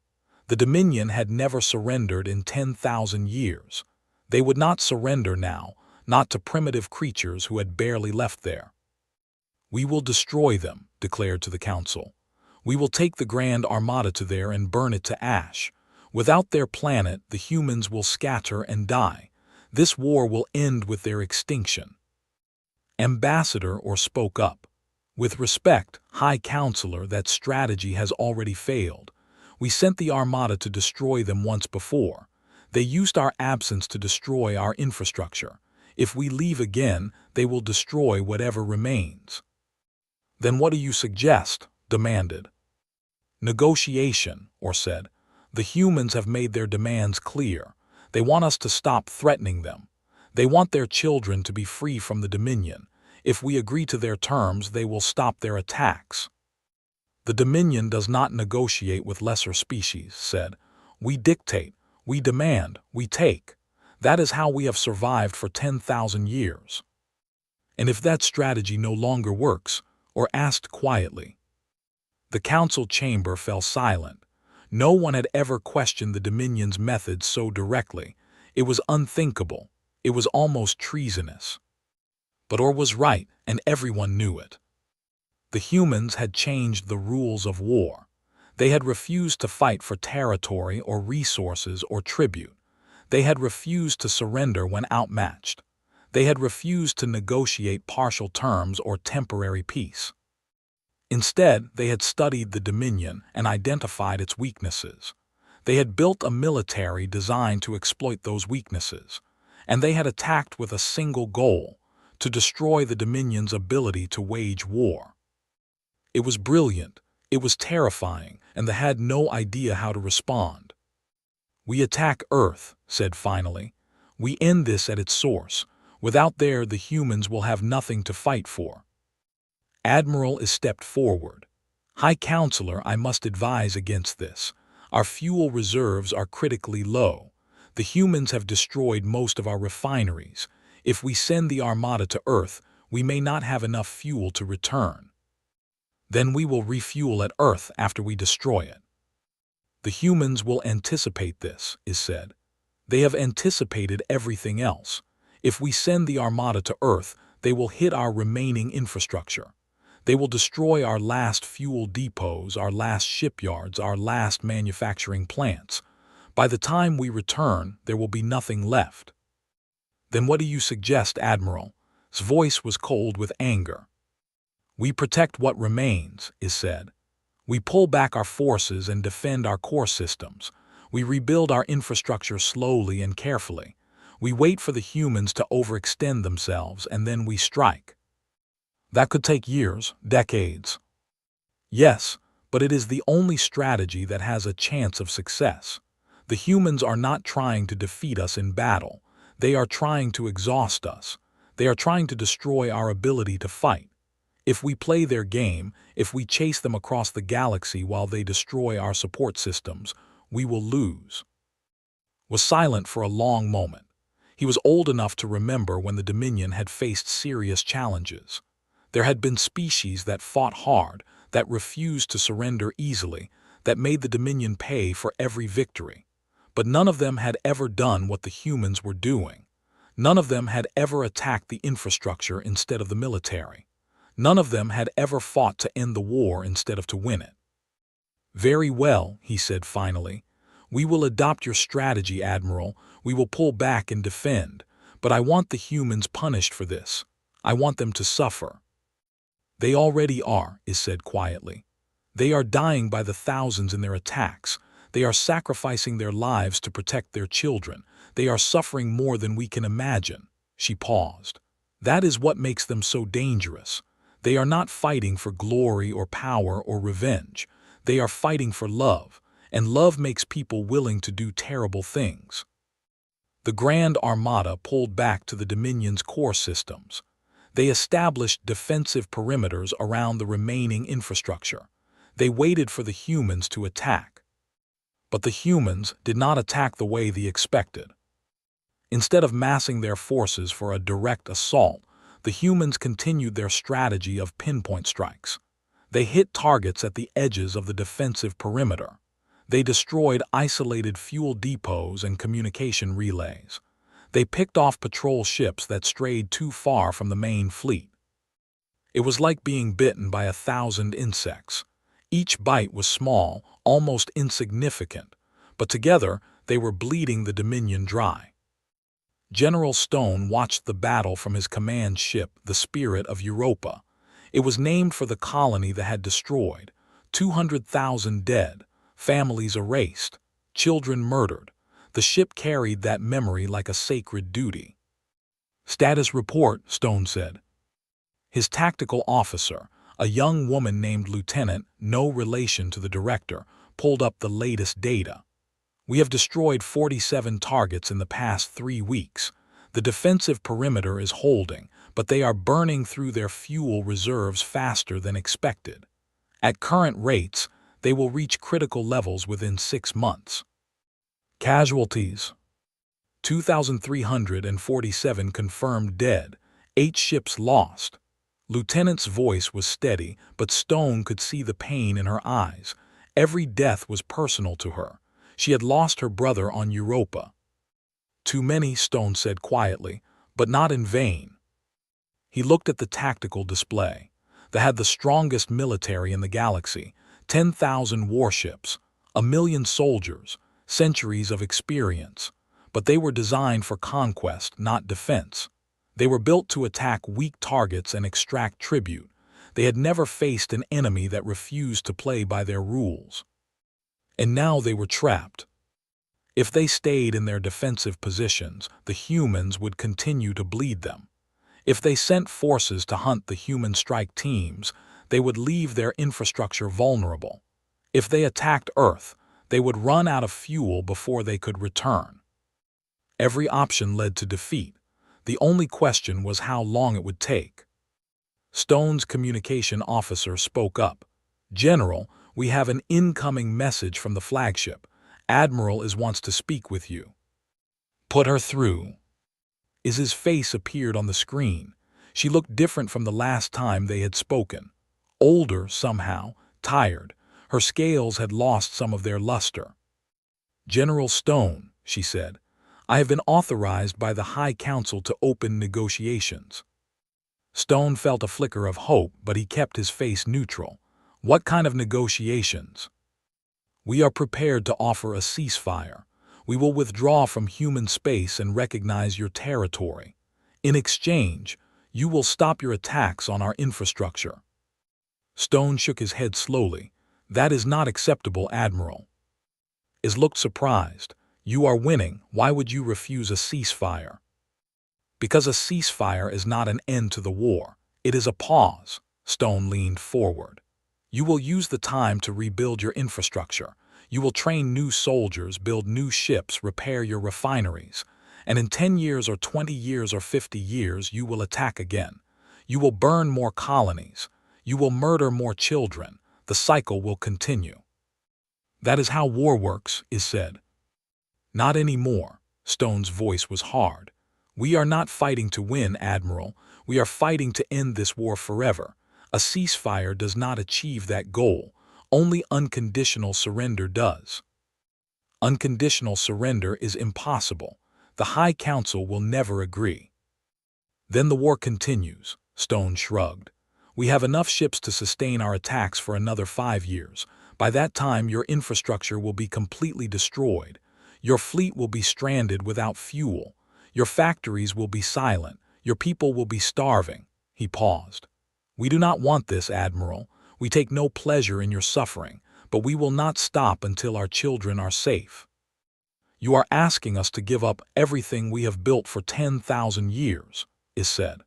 The Dominion had never surrendered in 10,000 years. They would not surrender now, not to primitive creatures who had barely left there. We will destroy them, declared to the Council. We will take the Grand Armada to there and burn it to ash. Without their planet, the humans will scatter and die. This war will end with their extinction. Ambassador or spoke up. With respect, High Counselor, that strategy has already failed. We sent the Armada to destroy them once before. They used our absence to destroy our infrastructure. If we leave again, they will destroy whatever remains. Then what do you suggest? Demanded. Negotiation, or said. The humans have made their demands clear. They want us to stop threatening them. They want their children to be free from the Dominion. If we agree to their terms, they will stop their attacks. The Dominion does not negotiate with lesser species, said. We dictate, we demand, we take. That is how we have survived for 10,000 years. And if that strategy no longer works, or asked quietly. The council chamber fell silent. No one had ever questioned the Dominion's methods so directly. It was unthinkable. It was almost treasonous. But Orr was right, and everyone knew it. The humans had changed the rules of war. They had refused to fight for territory or resources or tribute. They had refused to surrender when outmatched. They had refused to negotiate partial terms or temporary peace. Instead, they had studied the Dominion and identified its weaknesses. They had built a military designed to exploit those weaknesses, and they had attacked with a single goal, to destroy the Dominion's ability to wage war. It was brilliant, it was terrifying, and they had no idea how to respond. We attack Earth, said finally. We end this at its source. Without there, the humans will have nothing to fight for. Admiral is stepped forward. High Counselor, I must advise against this. Our fuel reserves are critically low. The humans have destroyed most of our refineries. If we send the Armada to Earth, we may not have enough fuel to return. Then we will refuel at Earth after we destroy it. The humans will anticipate this, is said. They have anticipated everything else. If we send the Armada to Earth, they will hit our remaining infrastructure. They will destroy our last fuel depots, our last shipyards, our last manufacturing plants. By the time we return, there will be nothing left. Then what do you suggest, Admiral? His voice was cold with anger. We protect what remains, is said. We pull back our forces and defend our core systems. We rebuild our infrastructure slowly and carefully. We wait for the humans to overextend themselves, and then we strike. That could take years, decades. Yes, but it is the only strategy that has a chance of success. The humans are not trying to defeat us in battle. They are trying to exhaust us. They are trying to destroy our ability to fight. If we play their game, if we chase them across the galaxy while they destroy our support systems, we will lose. Was silent for a long moment. He was old enough to remember when the Dominion had faced serious challenges. There had been species that fought hard, that refused to surrender easily, that made the Dominion pay for every victory. But none of them had ever done what the humans were doing. None of them had ever attacked the infrastructure instead of the military. None of them had ever fought to end the war instead of to win it. Very well, he said finally. We will adopt your strategy, Admiral. We will pull back and defend. But I want the humans punished for this. I want them to suffer. They already are, is said quietly. They are dying by the thousands in their attacks. They are sacrificing their lives to protect their children. They are suffering more than we can imagine. She paused. That is what makes them so dangerous. They are not fighting for glory or power or revenge. They are fighting for love, and love makes people willing to do terrible things. The Grand Armada pulled back to the Dominion's core systems. They established defensive perimeters around the remaining infrastructure. They waited for the humans to attack. But the humans did not attack the way they expected. Instead of massing their forces for a direct assault, the humans continued their strategy of pinpoint strikes. They hit targets at the edges of the defensive perimeter. They destroyed isolated fuel depots and communication relays. They picked off patrol ships that strayed too far from the main fleet. It was like being bitten by 1,000 insects. Each bite was small, almost insignificant, but together they were bleeding the Dominion dry. General Stone watched the battle from his command ship, the Spirit of Europa. It was named for the colony that had destroyed, 200,000 dead, families erased, children murdered. The ship carried that memory like a sacred duty. "Status report," Stone said. His tactical officer, a young woman named Lieutenant, no relation to the director, pulled up the latest data. "We have destroyed 47 targets in the past 3 weeks. The defensive perimeter is holding, but they are burning through their fuel reserves faster than expected. At current rates, they will reach critical levels within 6 months. Casualties: 2,347 confirmed dead, 8 ships lost." Lieutenant's voice was steady, but Stone could see the pain in her eyes. Every death was personal to her. She had lost her brother on Europa. "Too many," Stone said quietly, "but not in vain." He looked at the tactical display. They had the strongest military in the galaxy, 10,000 warships, 1,000,000 soldiers, centuries of experience. But they were designed for conquest, not defense. They were built to attack weak targets and extract tribute. They had never faced an enemy that refused to play by their rules. And now they were trapped. If they stayed in their defensive positions, the humans would continue to bleed them. If they sent forces to hunt the human strike teams, they would leave their infrastructure vulnerable. If they attacked Earth, they would run out of fuel before they could return. Every option led to defeat. The only question was how long it would take. Stone's communication officer spoke up. "General, we have an incoming message from the flagship. Admiral wants to speak with you." "Put her through." His face appeared on the screen. She looked different from the last time they had spoken. Older, somehow, tired. Her scales had lost some of their luster. "General Stone," she said, "I have been authorized by the High Council to open negotiations." Stone felt a flicker of hope, but he kept his face neutral. "What kind of negotiations?" "We are prepared to offer a ceasefire. We will withdraw from human space and recognize your territory. In exchange, you will stop your attacks on our infrastructure." Stone shook his head slowly. "That is not acceptable, Admiral." Is looked surprised. "You are winning. Why would you refuse a ceasefire?" "Because a ceasefire is not an end to the war. It is a pause." Stone leaned forward. "You will use the time to rebuild your infrastructure. You will train new soldiers, build new ships, repair your refineries. And in 10 years or 20 years or 50 years, you will attack again. You will burn more colonies. You will murder more children. The cycle will continue." "That is how war works," is said. "Not anymore." Stone's voice was hard. "We are not fighting to win, Admiral. We are fighting to end this war forever. A ceasefire does not achieve that goal. Only unconditional surrender does." "Unconditional surrender is impossible. The High Council will never agree." "Then the war continues," Stone shrugged. "We have enough ships to sustain our attacks for another 5 years. By that time, your infrastructure will be completely destroyed. Your fleet will be stranded without fuel. Your factories will be silent. Your people will be starving." He paused. "We do not want this, Admiral. We take no pleasure in your suffering, but we will not stop until our children are safe." "You are asking us to give up everything we have built for 10,000 years, is said.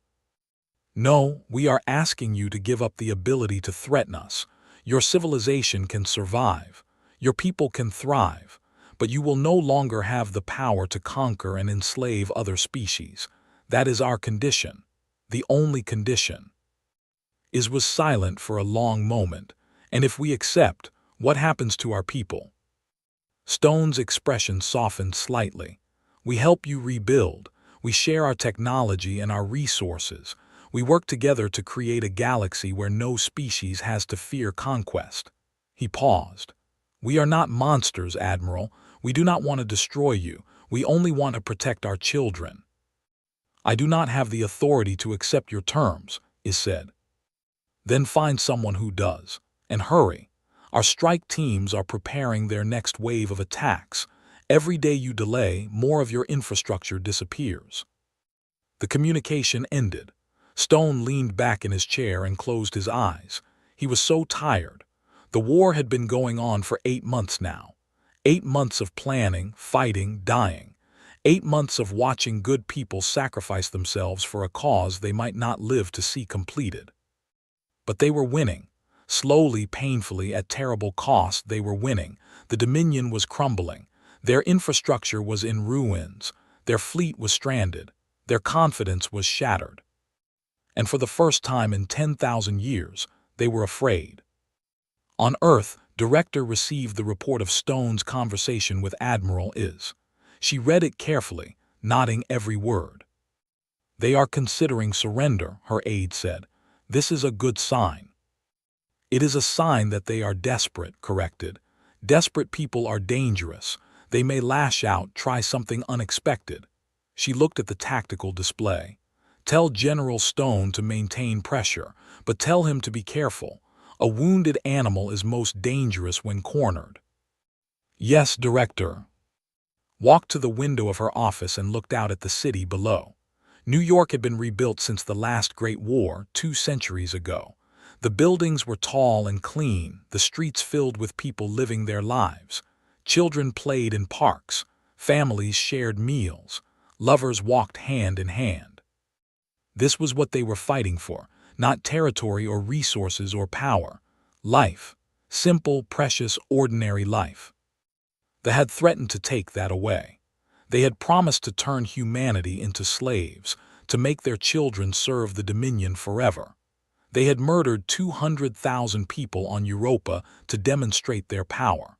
"No, we are asking you to give up the ability to threaten us. Your civilization can survive. Your people can thrive. But you will no longer have the power to conquer and enslave other species. That is our condition. The only condition." Was silent for a long moment. "And if we accept, what happens to our people?" Stone's expression softened slightly. We help you rebuild. We share our technology and our resources. We work together to create a galaxy where no species has to fear conquest. He paused. We are not monsters, Admiral. We do not want to destroy you. We only want to protect our children. I do not have the authority to accept your terms, is said. Then find someone who does. And hurry. Our strike teams are preparing their next wave of attacks. Every day you delay, more of your infrastructure disappears. The communication ended. Stone leaned back in his chair and closed his eyes. He was so tired. The war had been going on for 8 months now. 8 months of planning, fighting, dying. 8 months of watching good people sacrifice themselves for a cause they might not live to see completed. But they were winning. Slowly, painfully, at terrible cost, they were winning. The Dominion was crumbling. Their infrastructure was in ruins. Their fleet was stranded. Their confidence was shattered. And for the first time in 10,000 years, they were afraid. On Earth, Director received the report of Stone's conversation with Admiral Is. She read it carefully, nodding every word. They are considering surrender, her aide said. This is a good sign. It is a sign that they are desperate, corrected. Desperate people are dangerous. They may lash out, try something unexpected. She looked at the tactical display. Tell General Stone to maintain pressure, but tell him to be careful. A wounded animal is most dangerous when cornered. Yes, Director. Walked to the window of her office and looked out at the city below. New York had been rebuilt since the last Great War, 2 centuries ago. The buildings were tall and clean, the streets filled with people living their lives. Children played in parks, families shared meals, lovers walked hand in hand. This was what they were fighting for, not territory or resources or power. Life. Simple, precious, ordinary life. They had threatened to take that away. They had promised to turn humanity into slaves, to make their children serve the Dominion forever. They had murdered 200,000 people on Europa to demonstrate their power.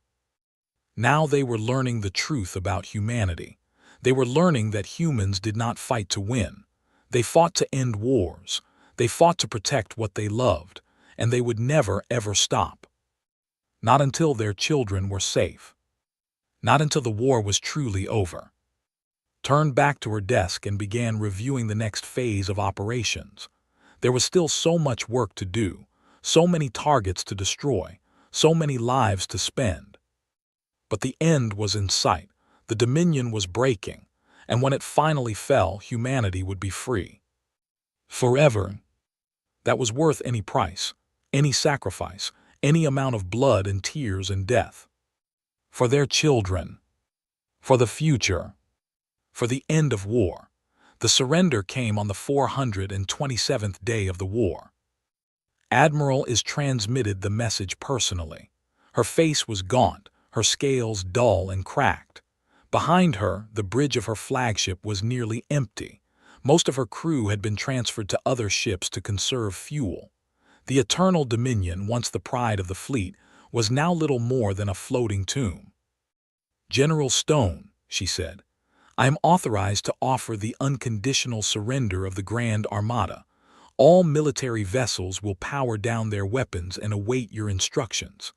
Now they were learning the truth about humanity. They were learning that humans did not fight to win. They fought to end wars. They fought to protect what they loved, and they would never, ever stop. Not until their children were safe. Not until the war was truly over. Turned back to her desk and began reviewing the next phase of operations. There was still so much work to do, so many targets to destroy, so many lives to spend. But the end was in sight. The Dominion was breaking, and when it finally fell, humanity would be free. Forever. That was worth any price, any sacrifice, any amount of blood and tears and death. For their children. For the future. For the end of war. The surrender came on the 427th day of the war. Admiral Is transmitted the message personally. Her face was gaunt, her scales dull and cracked. Behind her, the bridge of her flagship was nearly empty. Most of her crew had been transferred to other ships to conserve fuel. The Eternal Dominion, once the pride of the fleet, was now little more than a floating tomb. General Stone, she said, I am authorized to offer the unconditional surrender of the Grand Armada. All military vessels will power down their weapons and await your instructions.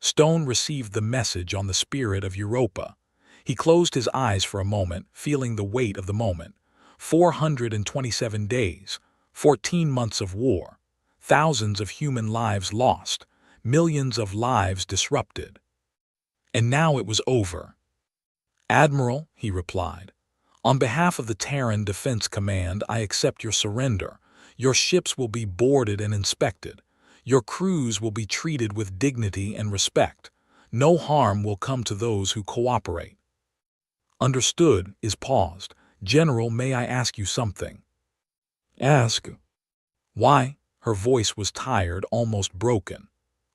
Stone received the message on the spirit of Europa. He closed his eyes for a moment, feeling the weight of the moment. 427 days, 14 months of war, thousands of human lives lost, millions of lives disrupted. And now it was over. Admiral, he replied, on behalf of the Terran Defense Command, I accept your surrender. Your ships will be boarded and inspected. Your crews will be treated with dignity and respect. No harm will come to those who cooperate. Understood, Is paused. General, may I ask you something? Ask. Why? Her voice was tired, almost broken.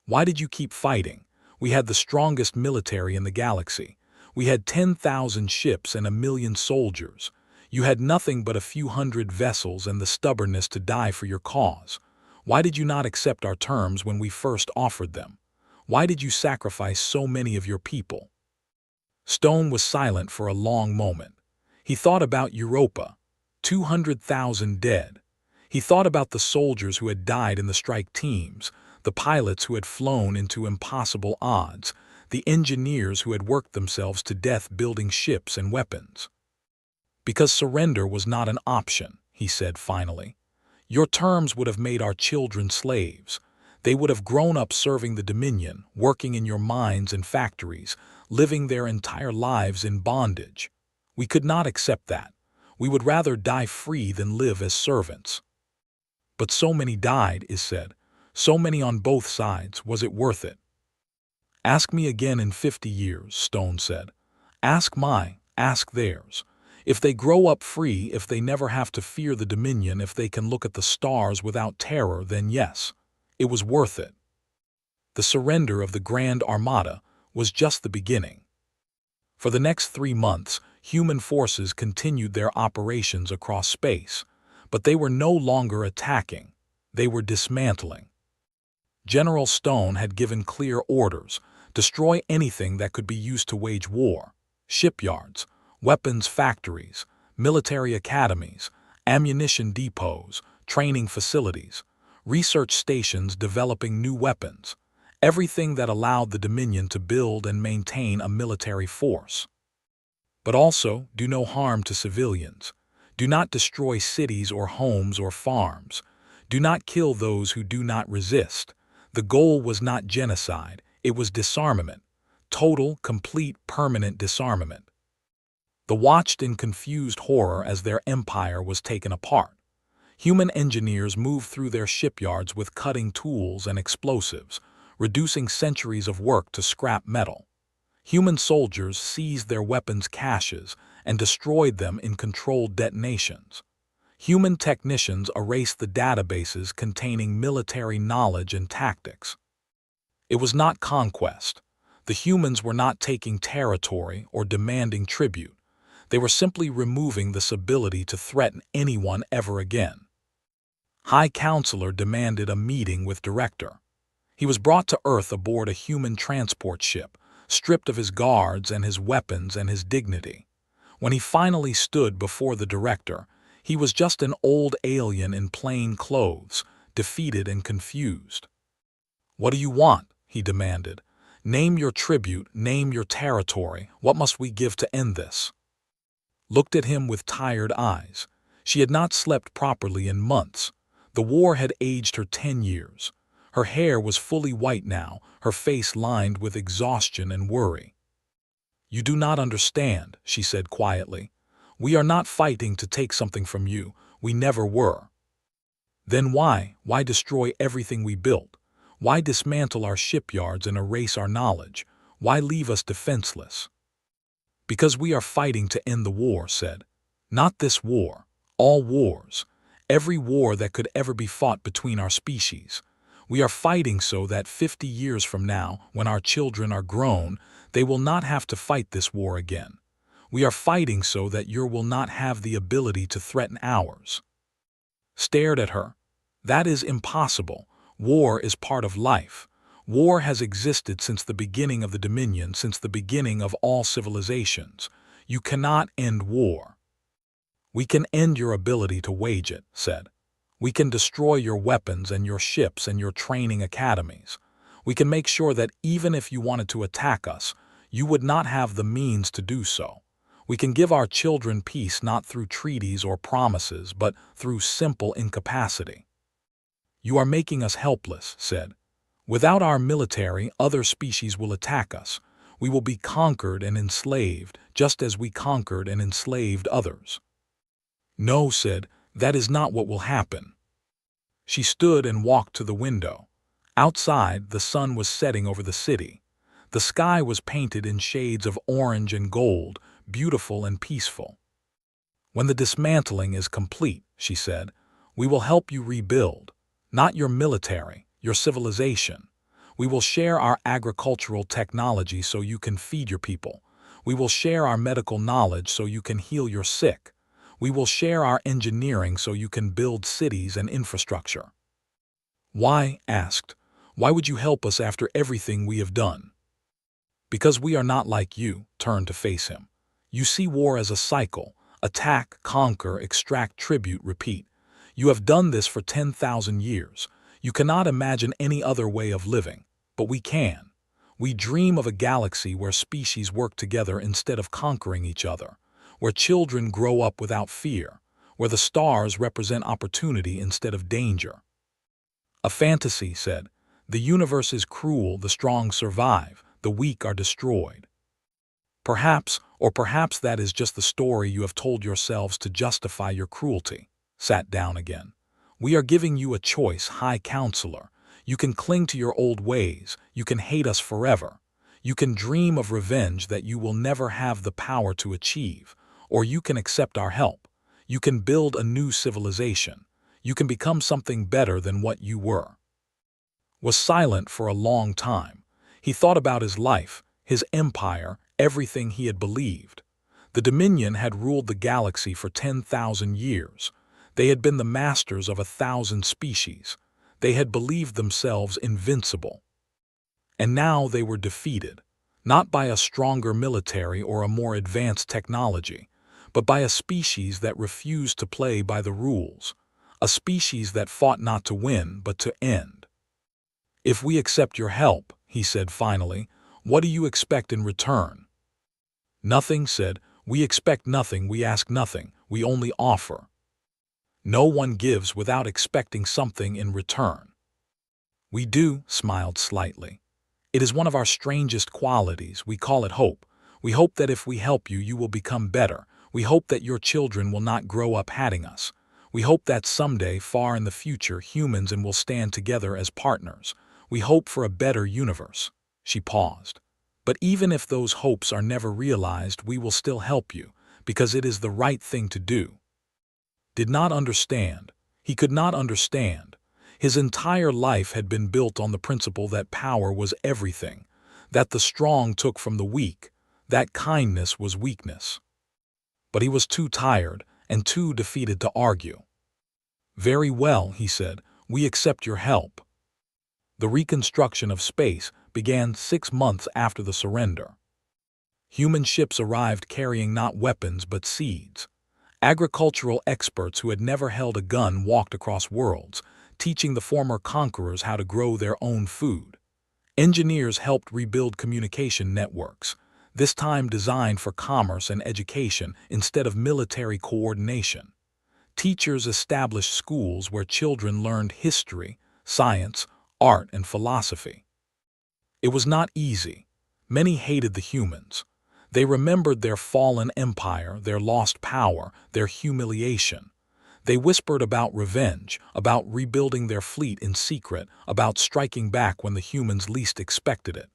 Why did you keep fighting? We had the strongest military in the galaxy. We had 10,000 ships and 1 million soldiers. You had nothing but a few hundred vessels and the stubbornness to die for your cause. Why did you not accept our terms when we first offered them? Why did you sacrifice so many of your people? Stone was silent for a long moment. He thought about Europa, 200,000 dead. He thought about the soldiers who had died in the strike teams, the pilots who had flown into impossible odds, the engineers who had worked themselves to death building ships and weapons. Because surrender was not an option, he said finally. Your terms would have made our children slaves. They would have grown up serving the Dominion, working in your mines and factories, living their entire lives in bondage. We could not accept that. We would rather die free than live as servants. But so many died, is said. So many on both sides, was it worth it? Ask me again in 50 years, Stone said. Ask theirs. If they grow up free, if they never have to fear the Dominion, if they can look at the stars without terror, then yes, it was worth it. The surrender of the Grand Armada was just the beginning. For the next 3 months, human forces continued their operations across space, but they were no longer attacking, they were dismantling. General Stone had given clear orders: destroy anything that could be used to wage war. Shipyards, weapons factories, military academies, ammunition depots, training facilities, research stations developing new weapons, everything that allowed the Dominion to build and maintain a military force. But also, do no harm to civilians. Do not destroy cities or homes or farms. Do not kill those who do not resist. The goal was not genocide, it was disarmament. Total, complete, permanent disarmament. They watched in confused horror as their empire was taken apart. Human engineers moved through their shipyards with cutting tools and explosives, reducing centuries of work to scrap metal. Human soldiers seized their weapons caches and destroyed them in controlled detonations. Human technicians erased the databases containing military knowledge and tactics. It was not conquest. The humans were not taking territory or demanding tribute. They were simply removing this ability to threaten anyone ever again. High Counselor demanded a meeting with Director. He was brought to Earth aboard a human transport ship, stripped of his guards and his weapons and his dignity. When he finally stood before the Director, he was just an old alien in plain clothes, defeated and confused. What do you want? He demanded. Name your tribute, name your territory. What must we give to end this? Looked at him with tired eyes. She had not slept properly in months. The war had aged her 10 years. Her hair was fully white now, her face lined with exhaustion and worry. You do not understand, she said quietly. We are not fighting to take something from you. We never were. Then why destroy everything we built? Why dismantle our shipyards and erase our knowledge? Why leave us defenseless? Because we are fighting to end the war, said. Not this war. All wars. Every war that could ever be fought between our species. We are fighting so that 50 years from now, when our children are grown, they will not have to fight this war again. We are fighting so that you will not have the ability to threaten ours. Stared at her. That is impossible. War is part of life. War has existed since the beginning of the Dominion, since the beginning of all civilizations. You cannot end war. We can end your ability to wage it, said. We can destroy your weapons and your ships and your training academies. We can make sure that even if you wanted to attack us, you would not have the means to do so. We can give our children peace not through treaties or promises, but through simple incapacity. You are making us helpless, said. Without our military, other species will attack us. We will be conquered and enslaved, just as we conquered and enslaved others. No, said, that is not what will happen. She stood and walked to the window. Outside, the sun was setting over the city. The sky was painted in shades of orange and gold, beautiful and peaceful. When the dismantling is complete, she said, we will help you rebuild. Not your military, your civilization. We will share our agricultural technology so you can feed your people. We will share our medical knowledge so you can heal your sick. We will share our engineering so you can build cities and infrastructure. Why? Asked. Why would you help us after everything we have done? Because we are not like you, turned to face him. "You see war as a cycle. Attack, conquer, extract tribute, repeat. You have done this for 10,000 years. You cannot imagine any other way of living. But we can. We dream of a galaxy where species work together instead of conquering each other, where children grow up without fear, where the stars represent opportunity instead of danger." "A fantasy," said. "The universe is cruel, the strong survive, the weak are destroyed." "Perhaps, or perhaps that is just the story you have told yourselves to justify your cruelty." Sat down again. "We are giving you a choice, High Counselor. You can cling to your old ways, you can hate us forever. You can dream of revenge that you will never have the power to achieve, or you can accept our help. You can build a new civilization. You can become something better than what you were." Was silent for a long time. He thought about his life, his empire, everything he had believed. The Dominion had ruled the galaxy for 10,000 years. They had been the masters of 1,000 species. They had believed themselves invincible. And now they were defeated, not by a stronger military or a more advanced technology, but by a species that refused to play by the rules, a species that fought not to win, but to end. "If we accept your help," he said finally, "what do you expect in return?" "Nothing," said. "We expect nothing, we ask nothing, we only offer." No one gives without expecting something in return. "We do," smiled slightly. "It is one of our strangest qualities. We call it hope. We hope that if we help you, you will become better. We hope that your children will not grow up hating us. We hope that someday, far in the future, humans and will stand together as partners. We hope for a better universe." She paused. "But even if those hopes are never realized, we will still help you, because it is the right thing to do." Did not understand. He could not understand. His entire life had been built on the principle that power was everything, that the strong took from the weak, that kindness was weakness. But he was too tired and too defeated to argue. "Very well," he said, "we accept your help." The reconstruction of space began 6 months after the surrender. Human ships arrived carrying not weapons but seeds. Agricultural experts who had never held a gun walked across worlds, teaching the former conquerors how to grow their own food. Engineers helped rebuild communication networks, this time designed for commerce and education instead of military coordination. Teachers established schools where children learned history, science, art, and philosophy. It was not easy. Many hated the humans. They remembered their fallen empire, their lost power, their humiliation. They whispered about revenge, about rebuilding their fleet in secret, about striking back when the humans least expected it.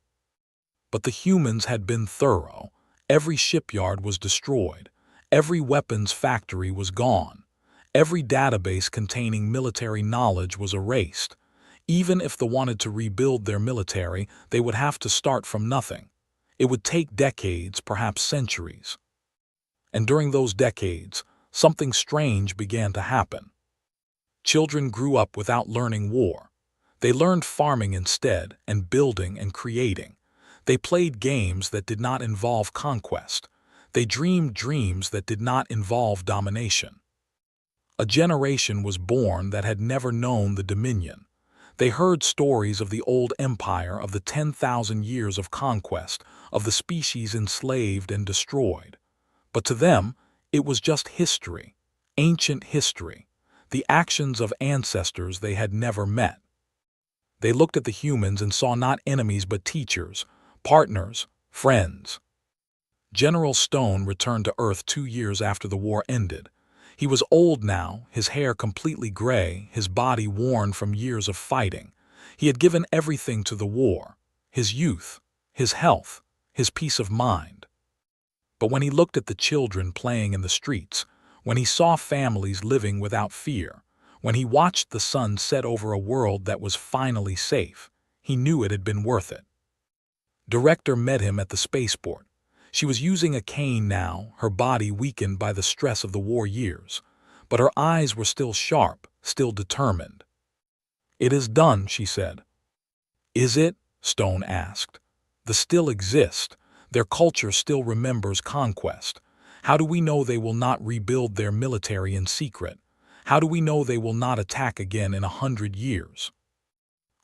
But the humans had been thorough. Every shipyard was destroyed. Every weapons factory was gone. Every database containing military knowledge was erased. Even if they wanted to rebuild their military, they would have to start from nothing. It would take decades, perhaps centuries. And during those decades, something strange began to happen. Children grew up without learning war. They learned farming instead, and building and creating. They played games that did not involve conquest. They dreamed dreams that did not involve domination. A generation was born that had never known the Dominion. They heard stories of the old empire, of the 10,000 years of conquest, of the species enslaved and destroyed. But to them, it was just history, ancient history, the actions of ancestors they had never met. They looked at the humans and saw not enemies but teachers, partners, friends. General Stone returned to Earth 2 years after the war ended. He was old now, his hair completely gray, his body worn from years of fighting. He had given everything to the war, his youth, his health, his peace of mind. But when he looked at the children playing in the streets, when he saw families living without fear, when he watched the sun set over a world that was finally safe, he knew it had been worth it. Director met him at the spaceport. She was using a cane now, her body weakened by the stress of the war years, but her eyes were still sharp, still determined. "It is done," she said. "Is it?" Stone asked. "The still exist. Their culture still remembers conquest. How do we know they will not rebuild their military in secret? How do we know they will not attack again in 100 years?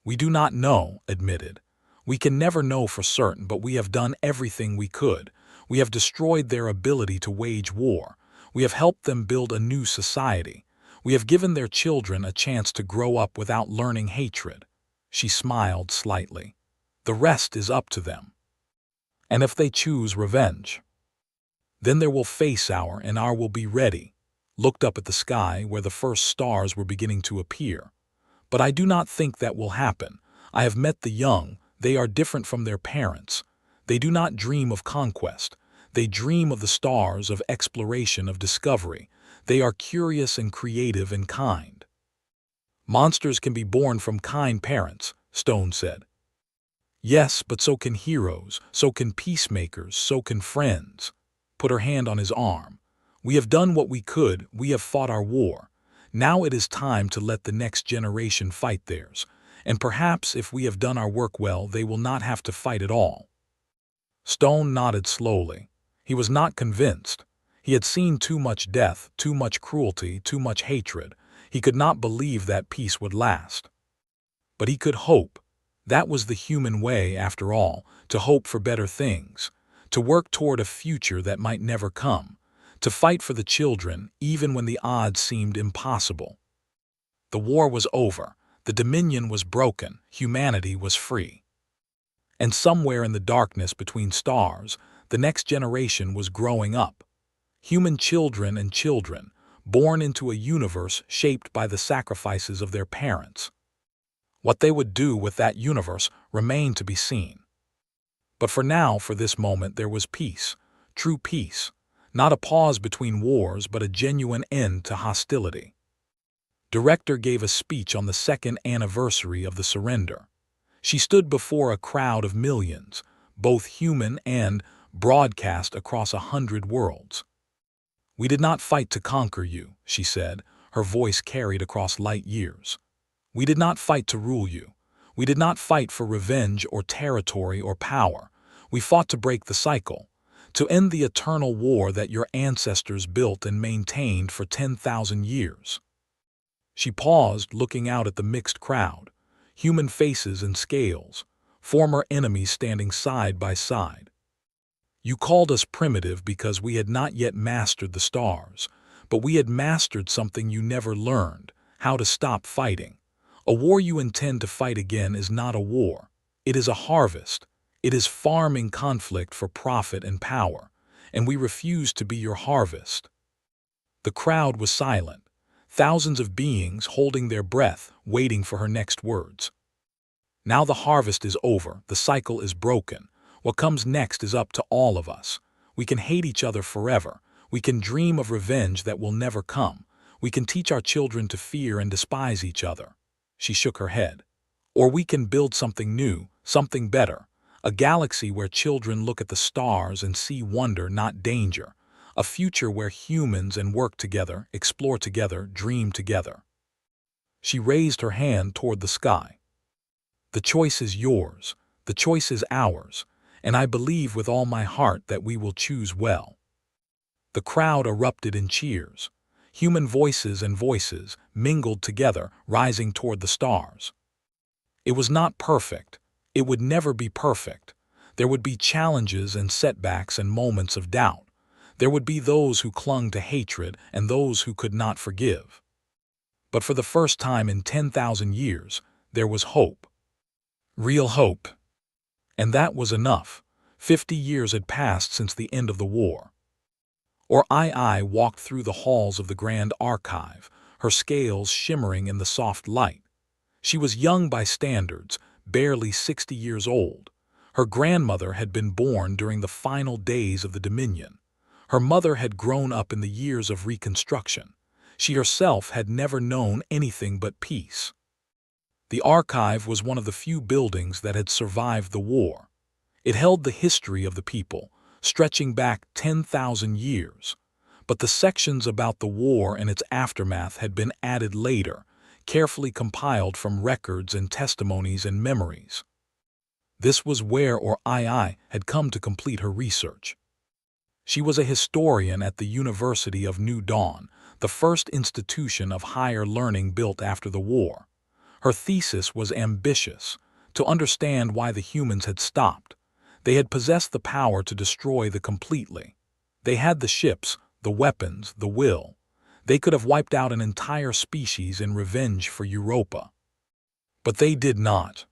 We do not know, admitted. We can never know for certain, but we have done everything we could. We have destroyed their ability to wage war. We have helped them build a new society. We have given their children a chance to grow up without learning hatred. She smiled slightly. The rest is up to them. And if they choose revenge, then there will face our and our will be ready. Looked up at the sky where the first stars were beginning to appear. But I do not think that will happen. I have met the young. They are different from their parents. They do not dream of conquest. They dream of the stars, of exploration, of discovery. They are curious and creative and kind. Monsters can be born from kind parents, Stone said. Yes, but so can heroes, so can peacemakers, so can friends. Put her hand on his arm. We have done what we could. We have fought our war. Now it is time to let the next generation fight theirs. And perhaps if we have done our work well, they will not have to fight at all. Stone nodded slowly. He was not convinced. He had seen too much death, too much cruelty, too much hatred. He could not believe that peace would last. But he could hope. That was the human way, after all, to hope for better things, to work toward a future that might never come, to fight for the children even when the odds seemed impossible. The war was over. The Dominion was broken. Humanity was free. And somewhere in the darkness between stars, the next generation was growing up. Human children and children, born into a universe shaped by the sacrifices of their parents. What they would do with that universe remained to be seen. But for now, for this moment, there was peace, true peace, not a pause between wars, but a genuine end to hostility. Director gave a speech on the second anniversary of the surrender. She stood before a crowd of millions, both human and broadcast across 100 worlds. We did not fight to conquer you, she said, her voice carried across light years. We did not fight to rule you. We did not fight for revenge or territory or power. We fought to break the cycle, to end the eternal war that your ancestors built and maintained for 10,000 years. She paused, looking out at the mixed crowd, human faces and scales, former enemies standing side by side. You called us primitive because we had not yet mastered the stars, but we had mastered something you never learned, how to stop fighting. A war you intend to fight again is not a war. It is a harvest. It is farming conflict for profit and power, and we refuse to be your harvest. The crowd was silent, thousands of beings holding their breath, waiting for her next words. Now the harvest is over, the cycle is broken. What comes next is up to all of us. We can hate each other forever. We can dream of revenge that will never come. We can teach our children to fear and despise each other. She shook her head. Or we can build something new, something better. A galaxy where children look at the stars and see wonder, not danger. A future where humans and work together, explore together, dream together. She raised her hand toward the sky. The choice is yours. The choice is ours. And I believe with all my heart that we will choose well. The crowd erupted in cheers. Human voices and voices mingled together, rising toward the stars. It was not perfect. It would never be perfect. There would be challenges and setbacks and moments of doubt. There would be those who clung to hatred and those who could not forgive. But for the first time in 10,000 years, there was hope. Real hope. And that was enough. 50 years had passed since the end of the war. Or I walked through the halls of the Grand Archive, her scales shimmering in the soft light. She was young by standards, barely 60 years old. Her grandmother had been born during the final days of the Dominion. Her mother had grown up in the years of Reconstruction. She herself had never known anything but peace. The archive was one of the few buildings that had survived the war. It held the history of the people, stretching back 10,000 years. But the sections about the war and its aftermath had been added later, carefully compiled from records and testimonies and memories. This was where II had come to complete her research. She was a historian at the University of New Dawn, the first institution of higher learning built after the war. Her thesis was ambitious: to understand why the humans had stopped. They had possessed the power to destroy the completely. They had the ships, the weapons, the will. They could have wiped out an entire species in revenge for Europa. But they did not.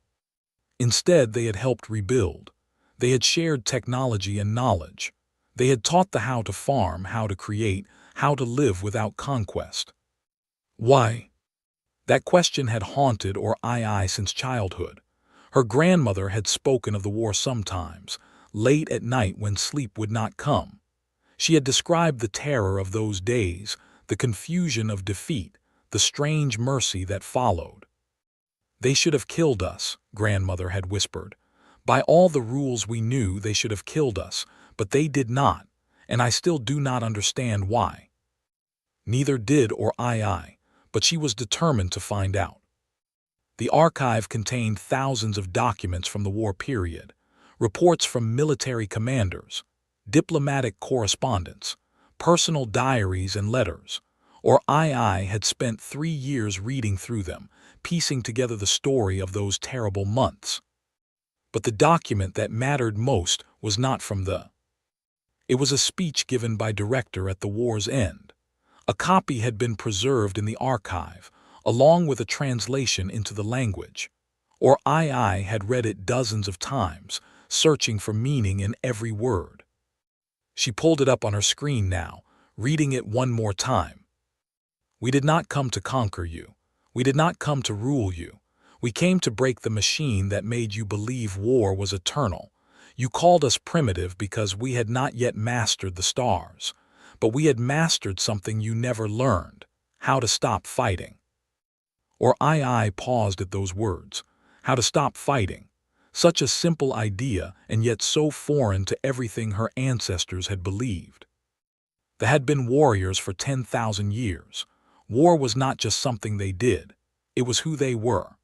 Instead, they had helped rebuild. They had shared technology and knowledge. They had taught the how to farm, how to create, how to live without conquest. Why? That question had haunted II since childhood. Her grandmother had spoken of the war sometimes, late at night when sleep would not come. She had described the terror of those days, the confusion of defeat, the strange mercy that followed. "They should have killed us," grandmother had whispered. "By all the rules we knew, they should have killed us, but they did not, and I still do not understand why." Neither did II, but she was determined to find out. The archive contained thousands of documents from the war period, reports from military commanders, diplomatic correspondence, personal diaries and letters. II had spent 3 years reading through them, piecing together the story of those terrible months. But the document that mattered most was not from the. It was a speech given by director at the war's end. A copy had been preserved in the archive, along with a translation into the language. II had read it dozens of times, searching for meaning in every word. She pulled it up on her screen now, reading it one more time. "We did not come to conquer you. We did not come to rule you. We came to break the machine that made you believe war was eternal. You called us primitive because we had not yet mastered the stars. But we had mastered something you never learned: how to stop fighting." II paused at those words. How to stop fighting. Such a simple idea, and yet so foreign to everything her ancestors had believed. They had been warriors for 10,000 years. War was not just something they did. It was who they were.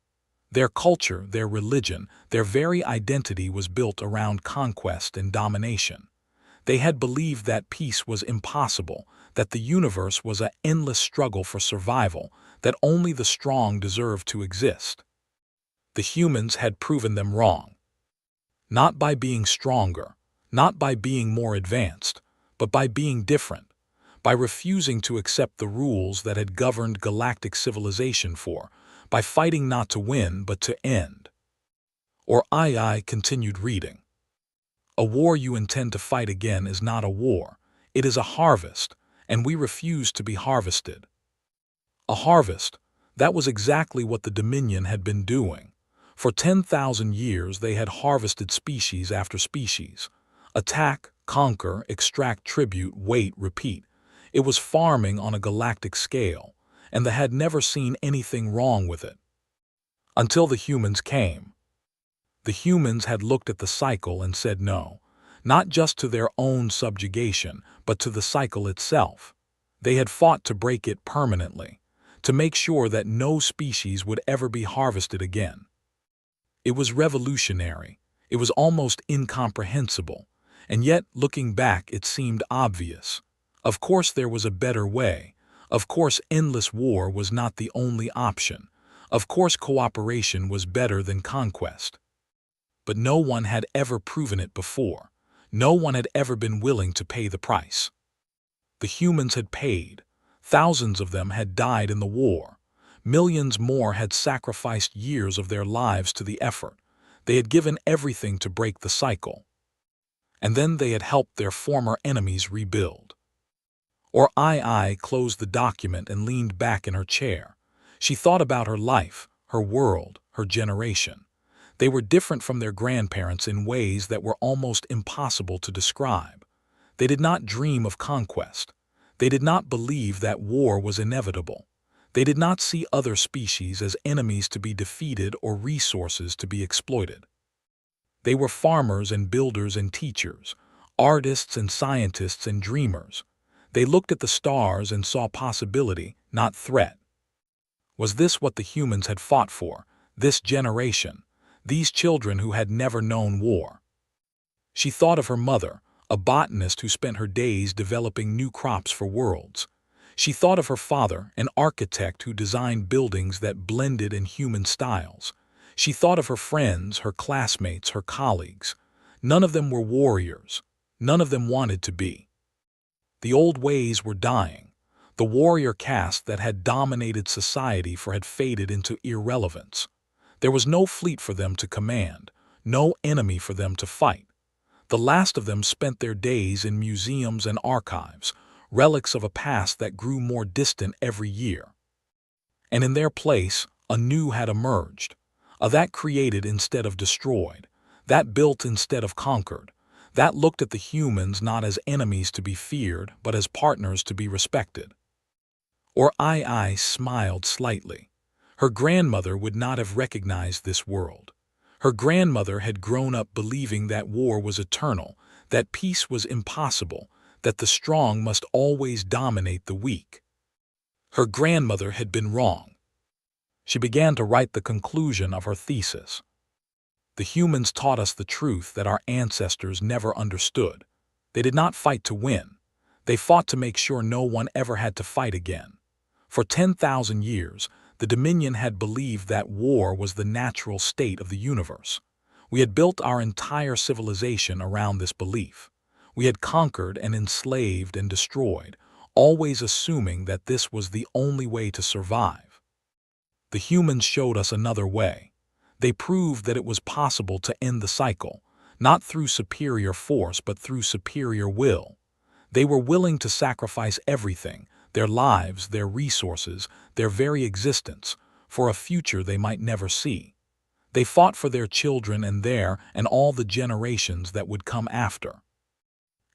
Their culture, their religion, their very identity was built around conquest and domination. They had believed that peace was impossible, that the universe was an endless struggle for survival, that only the strong deserved to exist. The humans had proven them wrong. Not by being stronger, not by being more advanced, but by being different, by refusing to accept the rules that had governed galactic civilization by fighting not to win but to end. II continued reading. "A war you intend to fight again is not a war. It is a harvest, and we refuse to be harvested." A harvest. That was exactly what the Dominion had been doing. For 10,000 years they had harvested species after species. Attack, conquer, extract tribute, wait, repeat. It was farming on a galactic scale, and they had never seen anything wrong with it. Until the humans came. The humans had looked at the cycle and said no, not just to their own subjugation, but to the cycle itself. They had fought to break it permanently, to make sure that no species would ever be harvested again. It was revolutionary. It was almost incomprehensible, and yet, looking back, it seemed obvious. Of course there was a better way. Of course endless war was not the only option. Of course cooperation was better than conquest. But no one had ever proven it before. No one had ever been willing to pay the price. The humans had paid. Thousands of them had died in the war. Millions more had sacrificed years of their lives to the effort. They had given everything to break the cycle. And then they had helped their former enemies rebuild. II closed the document and leaned back in her chair. She thought about her life, her world, her generation. They were different from their grandparents in ways that were almost impossible to describe. They did not dream of conquest. They did not believe that war was inevitable. They did not see other species as enemies to be defeated or resources to be exploited. They were farmers and builders and teachers, artists and scientists and dreamers. They looked at the stars and saw possibility, not threat. Was this what the humans had fought for? This generation, these children who had never known war. She thought of her mother, a botanist who spent her days developing new crops for worlds. She thought of her father, an architect who designed buildings that blended in human styles. She thought of her friends, her classmates, her colleagues. None of them were warriors. None of them wanted to be. The old ways were dying. The warrior caste that had dominated society had faded into irrelevance. There was no fleet for them to command, no enemy for them to fight. The last of them spent their days in museums and archives, relics of a past that grew more distant every year. And in their place, a new had emerged, a that created instead of destroyed, that built instead of conquered, that looked at the humans not as enemies to be feared, but as partners to be respected. Or Ai smiled slightly. Her grandmother would not have recognized this world. Her grandmother had grown up believing that war was eternal, that peace was impossible, that the strong must always dominate the weak. Her grandmother had been wrong. She began to write the conclusion of her thesis. The humans taught us the truth that our ancestors never understood. They did not fight to win. They fought to make sure no one ever had to fight again. For 10,000 years, the Dominion had believed that war was the natural state of the universe. We had built our entire civilization around this belief. We had conquered and enslaved and destroyed, always assuming that this was the only way to survive. The humans showed us another way. They proved that it was possible to end the cycle, not through superior force but through superior will. They were willing to sacrifice everything, their lives, their resources, their very existence, for a future they might never see. They fought for their children and all the generations that would come after.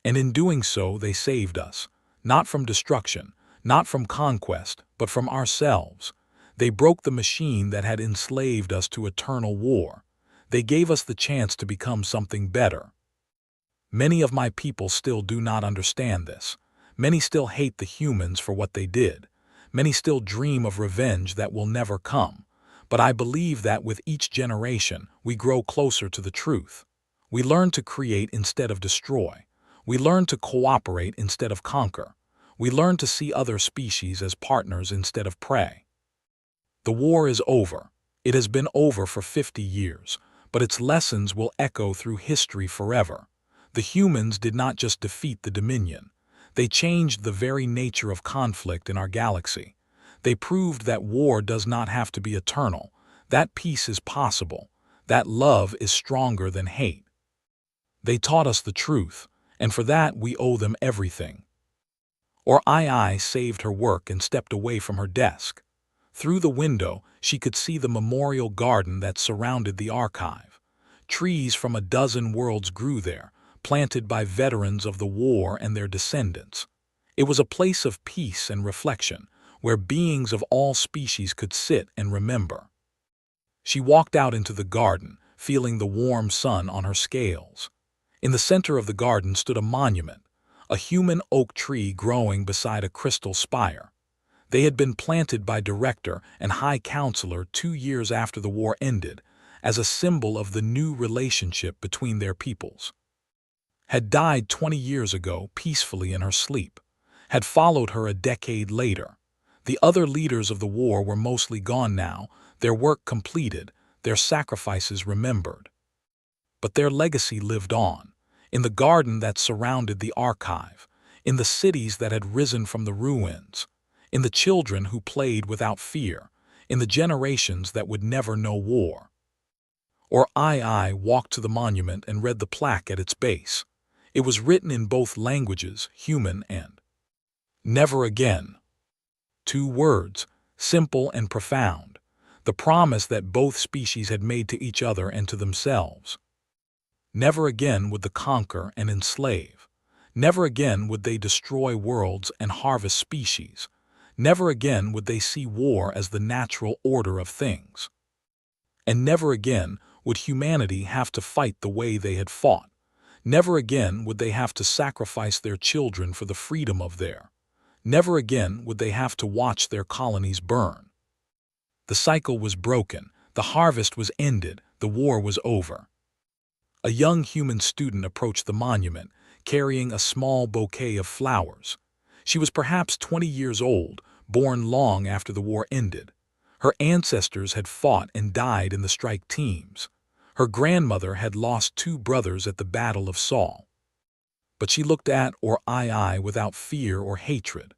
And in doing so, they saved us, not from destruction, not from conquest, but from ourselves. They broke the machine that had enslaved us to eternal war. They gave us the chance to become something better. Many of my people still do not understand this. Many still hate the humans for what they did. Many still dream of revenge that will never come. But I believe that with each generation, we grow closer to the truth. We learn to create instead of destroy. We learn to cooperate instead of conquer. We learn to see other species as partners instead of prey. The war is over. It has been over for 50 years, but its lessons will echo through history forever. The humans did not just defeat the Dominion. They changed the very nature of conflict in our galaxy. They proved that war does not have to be eternal, that peace is possible, that love is stronger than hate. They taught us the truth, and for that we owe them everything. Or Ai saved her work and stepped away from her desk. Through the window, she could see the memorial garden that surrounded the archive. Trees from a dozen worlds grew there, planted by veterans of the war and their descendants. It was a place of peace and reflection, where beings of all species could sit and remember. She walked out into the garden, feeling the warm sun on her scales. In the center of the garden stood a monument, a human oak tree growing beside a crystal spire. They had been planted by Director and High Counselor 2 years after the war ended, as a symbol of the new relationship between their peoples. Had died 20 years ago peacefully in her sleep, had followed her a decade later. The other leaders of the war were mostly gone now, their work completed, their sacrifices remembered. But their legacy lived on, in the garden that surrounded the archive, in the cities that had risen from the ruins, in the children who played without fear, in the generations that would never know war. Or Ai walked to the monument and read the plaque at its base. It was written in both languages, human and never again. 2 words, simple and profound, the promise that both species had made to each other and to themselves. Never again would they conquer and enslave. Never again would they destroy worlds and harvest species. Never again would they see war as the natural order of things. And never again would humanity have to fight the way they had fought. Never again would they have to sacrifice their children for the freedom of their. Never again would they have to watch their colonies burn. The cycle was broken, the harvest was ended, The war was over. A young human student approached the monument, carrying a small bouquet of flowers. She was perhaps 20 years old, born long after the war ended. Her ancestors had fought and died in the strike teams. Her grandmother had lost 2 brothers at the Battle of Saul. But she looked at Oi without fear or hatred.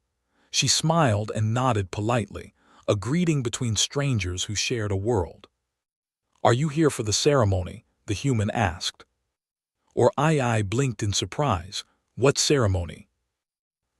She smiled and nodded politely, a greeting between strangers who shared a world. "Are you here for the ceremony?" the human asked. Oi blinked in surprise. "What ceremony?"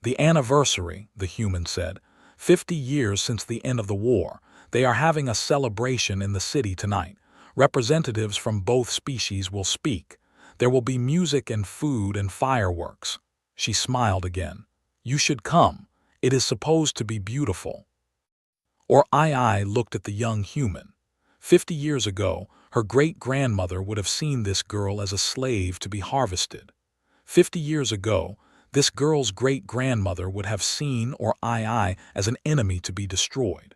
"The anniversary," the human said. 50 years since the end of the war. They are having a celebration in the city tonight. Representatives from both species will speak. There will be music and food and fireworks." She smiled again. "You should come. It is supposed to be beautiful." Oi looked at the young human. 50 years ago, her great-grandmother would have seen this girl as a slave to be harvested. 50 years ago, this girl's great-grandmother would have seen Oi as an enemy to be destroyed.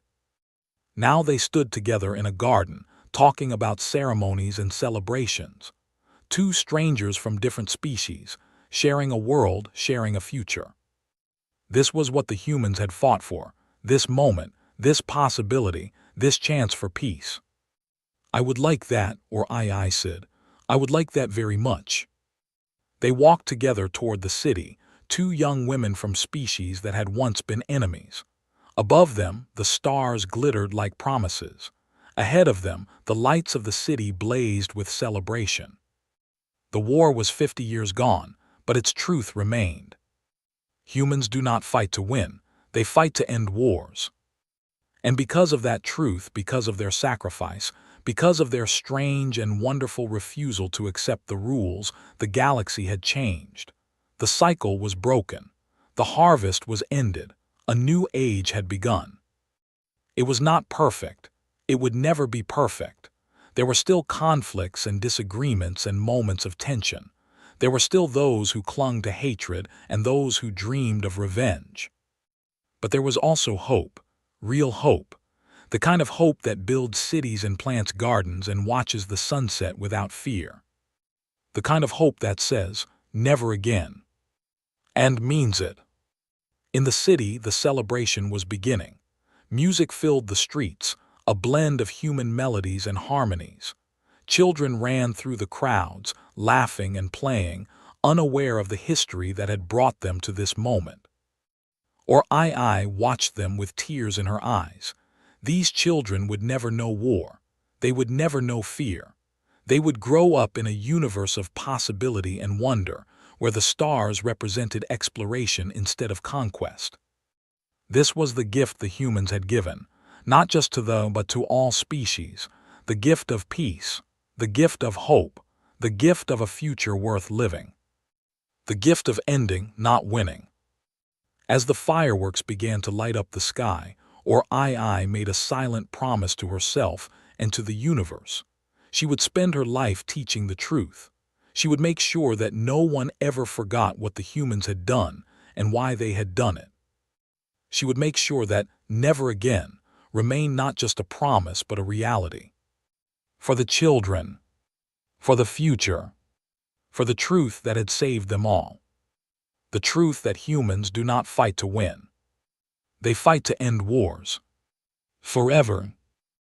Now they stood together in a garden, talking about ceremonies and celebrations. 2 strangers from different species, sharing a world, sharing a future. This was what the humans had fought for, this moment, this possibility, this chance for peace. "I would like that," Oi said. "I would like that very much." They walked together toward the city, 2 young women from species that had once been enemies. Above them, the stars glittered like promises. Ahead of them, the lights of the city blazed with celebration. The war was 50 years gone, but its truth remained. Humans do not fight to win, they fight to end wars. And because of that truth, because of their sacrifice, because of their strange and wonderful refusal to accept the rules, the galaxy had changed. The cycle was broken. The harvest was ended. A new age had begun. It was not perfect. It would never be perfect. There were still conflicts and disagreements and moments of tension. There were still those who clung to hatred and those who dreamed of revenge. But there was also hope, real hope, the kind of hope that builds cities and plants gardens and watches the sunset without fear. The kind of hope that says, "Never again," and means it. In the city, the celebration was beginning. Music filled the streets, a blend of human melodies and harmonies. Children ran through the crowds, laughing and playing, unaware of the history that had brought them to this moment. Oi watched them with tears in her eyes. These children would never know war. They would never know fear. They would grow up in a universe of possibility and wonder, where the stars represented exploration instead of conquest. This was the gift the humans had given, not just to them but to all species, the gift of peace, the gift of hope, the gift of a future worth living, the gift of ending, not winning. As the fireworks began to light up the sky, Oi made a silent promise to herself and to the universe. She would spend her life teaching the truth. She would make sure that no one ever forgot what the humans had done and why they had done it. She would make sure that never again remained not just a promise but a reality. For the children, for the future, for the truth that had saved them all. The truth that humans do not fight to win. They fight to end wars. Forever.